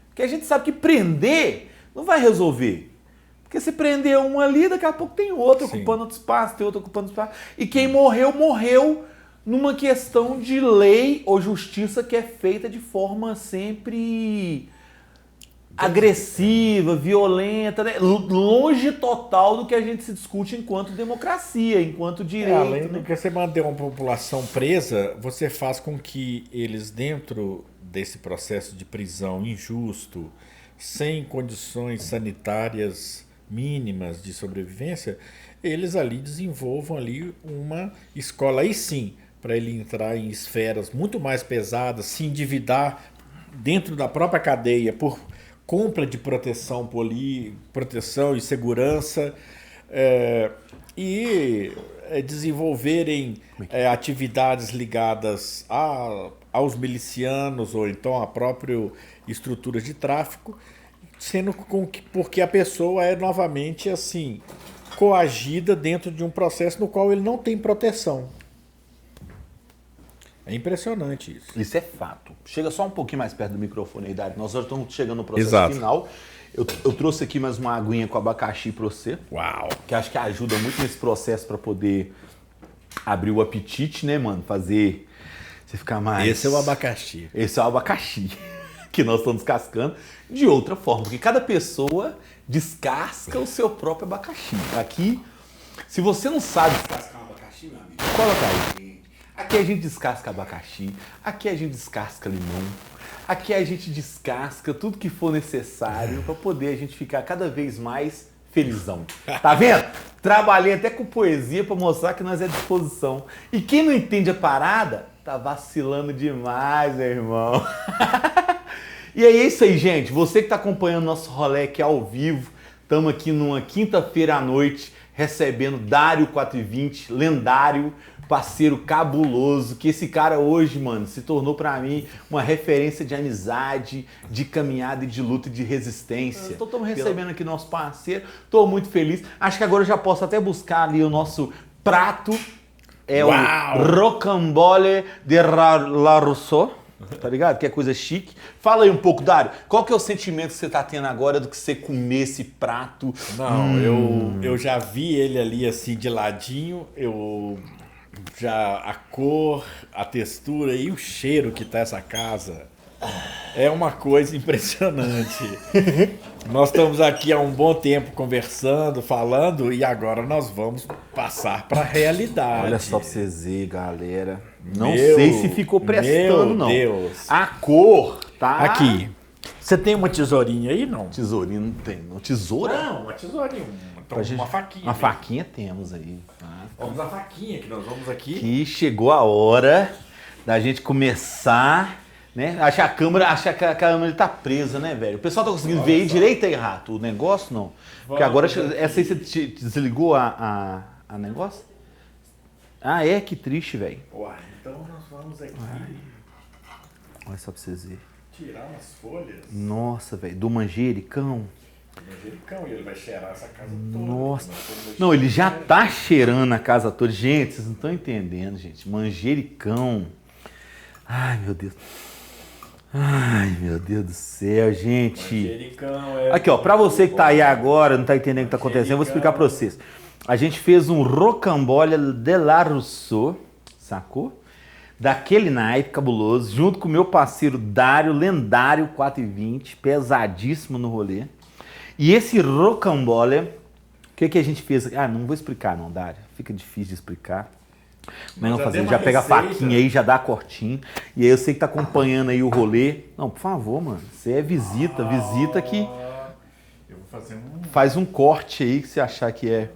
S4: Porque a gente sabe que prender não vai resolver. Porque se prender um ali, daqui a pouco tem outro ocupando outro espaço, tem outro ocupando outro espaço. E quem morreu, morreu numa questão de lei ou justiça que é feita de forma sempre agressiva, violenta, né? Longe total do que a gente se discute enquanto democracia, enquanto direito.
S3: Além do que você manter uma população presa, você faz com que eles, dentro desse processo de prisão injusto, sem condições sanitárias mínimas de sobrevivência, eles ali desenvolvam ali uma escola, aí sim, para ele entrar em esferas muito mais pesadas, se endividar dentro da própria cadeia por compra de proteção e segurança, e desenvolverem atividades ligadas aos milicianos ou então a própria estruturas de tráfico, sendo porque a pessoa é novamente assim coagida dentro de um processo no qual ele não tem proteção. É impressionante isso.
S4: Isso é fato. Chega só um pouquinho mais perto do microfone aí, Dário. Nós já estamos chegando no processo final. Eu trouxe aqui mais uma aguinha com abacaxi para você.
S3: Uau!
S4: Que acho que ajuda muito nesse processo para poder abrir o apetite, né, mano? Fazer você ficar mais...
S3: Esse é o abacaxi.
S4: Esse é o abacaxi que nós estamos descascando de outra forma. Porque cada pessoa descasca o seu próprio abacaxi. Aqui, se você não sabe descascar um abacaxi, meu amigo, coloca aí. Aqui a gente descasca abacaxi, aqui a gente descasca limão, aqui a gente descasca tudo que for necessário para poder a gente ficar cada vez mais felizão. Tá vendo? Trabalhei até com poesia para mostrar que nós é disposição. E quem não entende a parada, tá vacilando demais, meu irmão. E é isso aí, gente. Você que tá acompanhando nosso rolê aqui ao vivo, estamos aqui numa quinta-feira à noite recebendo Dário 420, lendário, parceiro cabuloso, que esse cara hoje, mano, se tornou pra mim uma referência de amizade, de caminhada e de luta e de resistência. Então estamos recebendo aqui nosso parceiro, tô muito feliz. Acho que agora eu já posso até buscar ali o nosso prato, o Rocambole de La Rousseau, tá ligado? Que é coisa chique. Fala aí um pouco, Dário, qual que é o sentimento que você tá tendo agora do que você comer esse prato?
S3: Não, eu já vi ele ali assim de ladinho, já a cor, a textura e o cheiro que tá essa casa É uma coisa impressionante. Nós estamos aqui há um bom tempo conversando, falando, e agora nós vamos passar para a realidade.
S4: Olha só pra vocês verem, galera. Não
S3: Meu-
S4: sei se ficou prestando,
S3: meu
S4: não.
S3: Deus.
S4: A cor tá...
S3: Aqui. Você tem uma tesourinha aí, não?
S4: Tesourinha não tem, não. Tesoura?
S3: Não, uma tesourinha. Então,
S4: Pra gente-
S3: uma faquinha.
S4: Uma
S3: mesmo.
S4: faquinha temos aí. Tá?
S3: Vamos à faquinha, que nós vamos aqui.
S4: Que chegou a hora da gente começar, né? Acho que a câmera tá presa, né, velho? O pessoal tá conseguindo ver aí direito aí, Rato? O negócio não? Porque agora, essa aí você desligou a negócio? Ah, é? Que triste, velho.
S3: Uai, então nós vamos aqui
S4: Olha só pra vocês verem.
S3: tirar umas folhas.
S4: Nossa, velho. Do manjericão.
S3: Manjericão, e ele vai cheirar essa casa toda.
S4: Nossa.
S3: Nós vamos
S4: Não, ele já
S3: cheirar.
S4: tá cheirando a casa toda. Gente, vocês não estão entendendo, gente. Manjericão. Ai, meu Deus. Ai, meu Deus do céu, gente.
S3: Manjericão é...
S4: Aqui, ó, pra você que tá aí agora, não tá entendendo o que tá acontecendo, eu vou explicar pra vocês. A gente fez um rocambole de la Rousseau, sacou? Daquele naipe cabuloso, junto com o meu parceiro Dário, lendário 420, pesadíssimo no rolê. E esse rocambole, o que a gente fez? Ah, não vou explicar não, Dário, fica difícil de explicar. Mas não
S3: já
S4: fazer,
S3: dei uma
S4: já pega a
S3: receita.
S4: faquinha aí, já dá cortinho. E aí eu sei que tá acompanhando aí o rolê. Não, por favor, mano, você é visita que
S3: Eu vou fazer um...
S4: faz um corte aí que você achar que é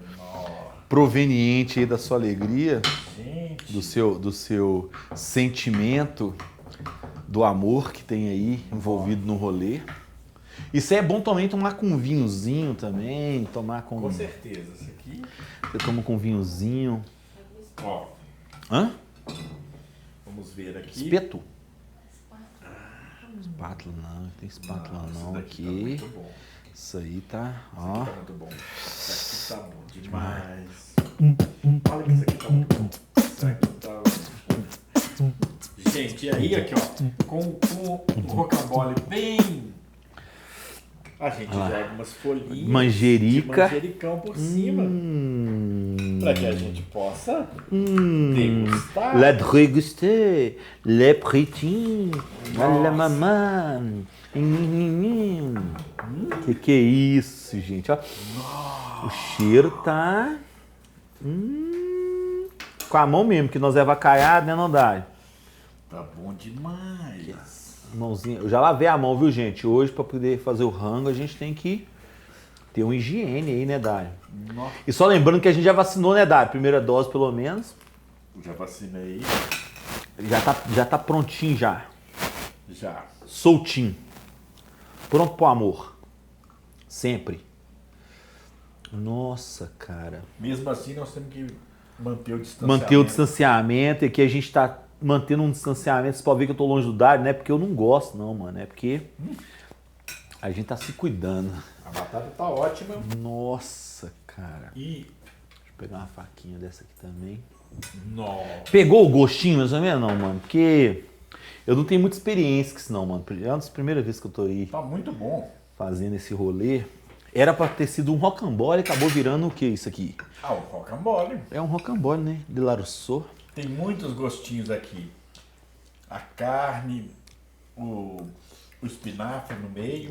S4: proveniente aí da sua alegria,
S3: Gente...
S4: do seu sentimento, do amor que tem aí envolvido no rolê. Isso aí é bom também tomar com um vinhozinho também, tomar com...
S3: Com certeza, isso aqui...
S4: Você toma com um vinhozinho.
S3: Ó,
S4: Hã?
S3: vamos ver aqui.
S4: Espeto? Espátula não, não tem espátula
S3: Isso
S4: não
S3: daqui
S4: aqui.
S3: tá muito bom.
S4: Isso aí tá,
S3: Isso
S4: ó.
S3: aqui tá muito bom. Isso aqui tá bom demais. Olha que isso aqui tá muito bom. Isso aqui tá muito bom. Gente, e aí, aqui, ó, com o rocambole bem... A gente joga umas folhinhas
S4: Manjerica.
S3: de manjericão por cima, para que a gente possa degustar.
S4: La déguster, le prétin, la maman. Que é isso, gente? Ó. O cheiro tá... Com a mão mesmo, que nós é avacaiado, né, não dá?
S3: Tá bom demais.
S4: Mãozinha. Eu já lavei a mão, viu, gente? Hoje, para poder fazer o rango, a gente tem que ter uma higiene aí, né, Dário?
S3: Nossa,
S4: E só lembrando que a gente já vacinou, né, Dário? Primeira dose, pelo menos.
S3: já vacinei.
S4: Já tá prontinho já.
S3: Já.
S4: Soltinho. Pronto pro amor. Sempre. Nossa, cara.
S3: Mesmo assim, nós temos que manter o distanciamento.
S4: Manter o distanciamento. E aqui a gente tá mantendo um distanciamento. Você pode ver que eu tô longe do Dário, não é porque eu não gosto, não, mano. É porque a gente tá se cuidando.
S3: A batata tá ótima.
S4: Nossa, cara.
S3: E...
S4: Deixa eu pegar uma faquinha dessa aqui também.
S3: Nossa.
S4: Pegou o gostinho, mais ou menos, não, mano? Porque eu não tenho muita experiência com isso, não, mano. É uma das primeiras vezes que eu tô aí
S3: Tá muito bom.
S4: fazendo esse rolê. Era pra ter sido um rocambole e acabou virando o que isso aqui?
S3: Ah, o rocambole.
S4: É um rocambole, né? De la Rousseau.
S3: Tem muitos gostinhos aqui. A carne, o espinafre no meio.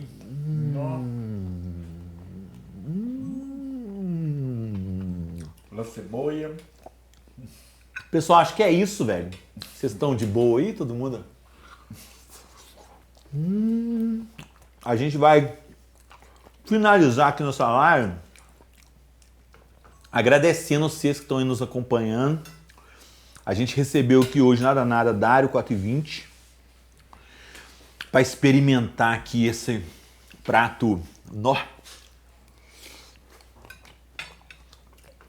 S3: A cebola.
S4: Pessoal, acho que é isso, velho. Vocês estão de boa aí, todo mundo? A gente vai finalizar aqui nossa live agradecendo vocês que estão aí nos acompanhando. A gente recebeu aqui hoje, nada, Dário 420 para experimentar aqui esse prato.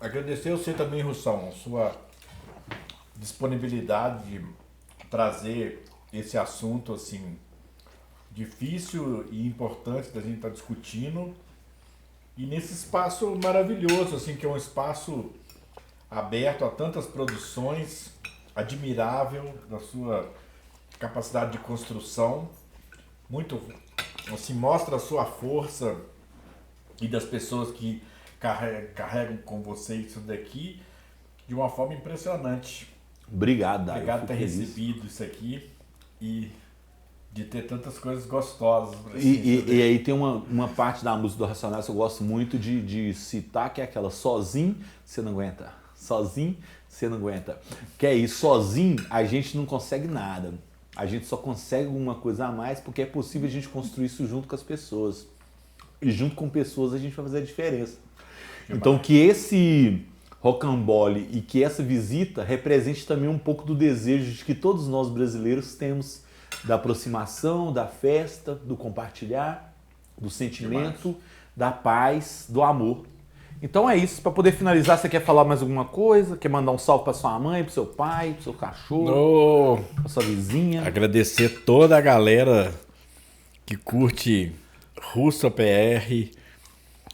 S3: Agradecer você também, Russão, sua disponibilidade de trazer esse assunto assim difícil e importante da gente estar discutindo, e nesse espaço maravilhoso assim, que é um espaço aberto a tantas produções, admirável da sua capacidade de construção, muito assim, mostra a sua força e das pessoas que carregam com você isso daqui de uma forma impressionante.
S4: Obrigado, Dário.
S3: Obrigado por ter
S4: Fico feliz.
S3: recebido isso aqui e De ter tantas coisas gostosas. Pra
S4: E aí tem uma parte da música do Racionais que eu gosto muito de citar, que é aquela sozinho você não aguenta. Sozinho você não aguenta. Que é isso, sozinho a gente não consegue nada. A gente só consegue alguma coisa a mais porque é possível a gente construir isso junto com as pessoas. E junto com pessoas a gente vai fazer a diferença. Então que esse rocambole e que essa visita represente também um pouco do desejo de que todos nós brasileiros temos da aproximação, da festa, do compartilhar, do sentimento, da paz, do amor. Então é isso. Para poder finalizar, você quer falar mais alguma coisa? Quer mandar um salve para sua mãe, para seu pai, para seu cachorro, para sua vizinha?
S3: Agradecer toda a galera que curte Russo PR,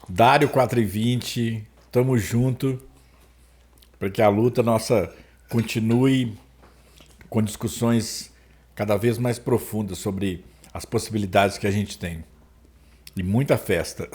S3: Dário 420, tamo junto, para que a luta nossa continue com discussões cada vez mais profundas sobre as possibilidades que a gente tem. E muita festa.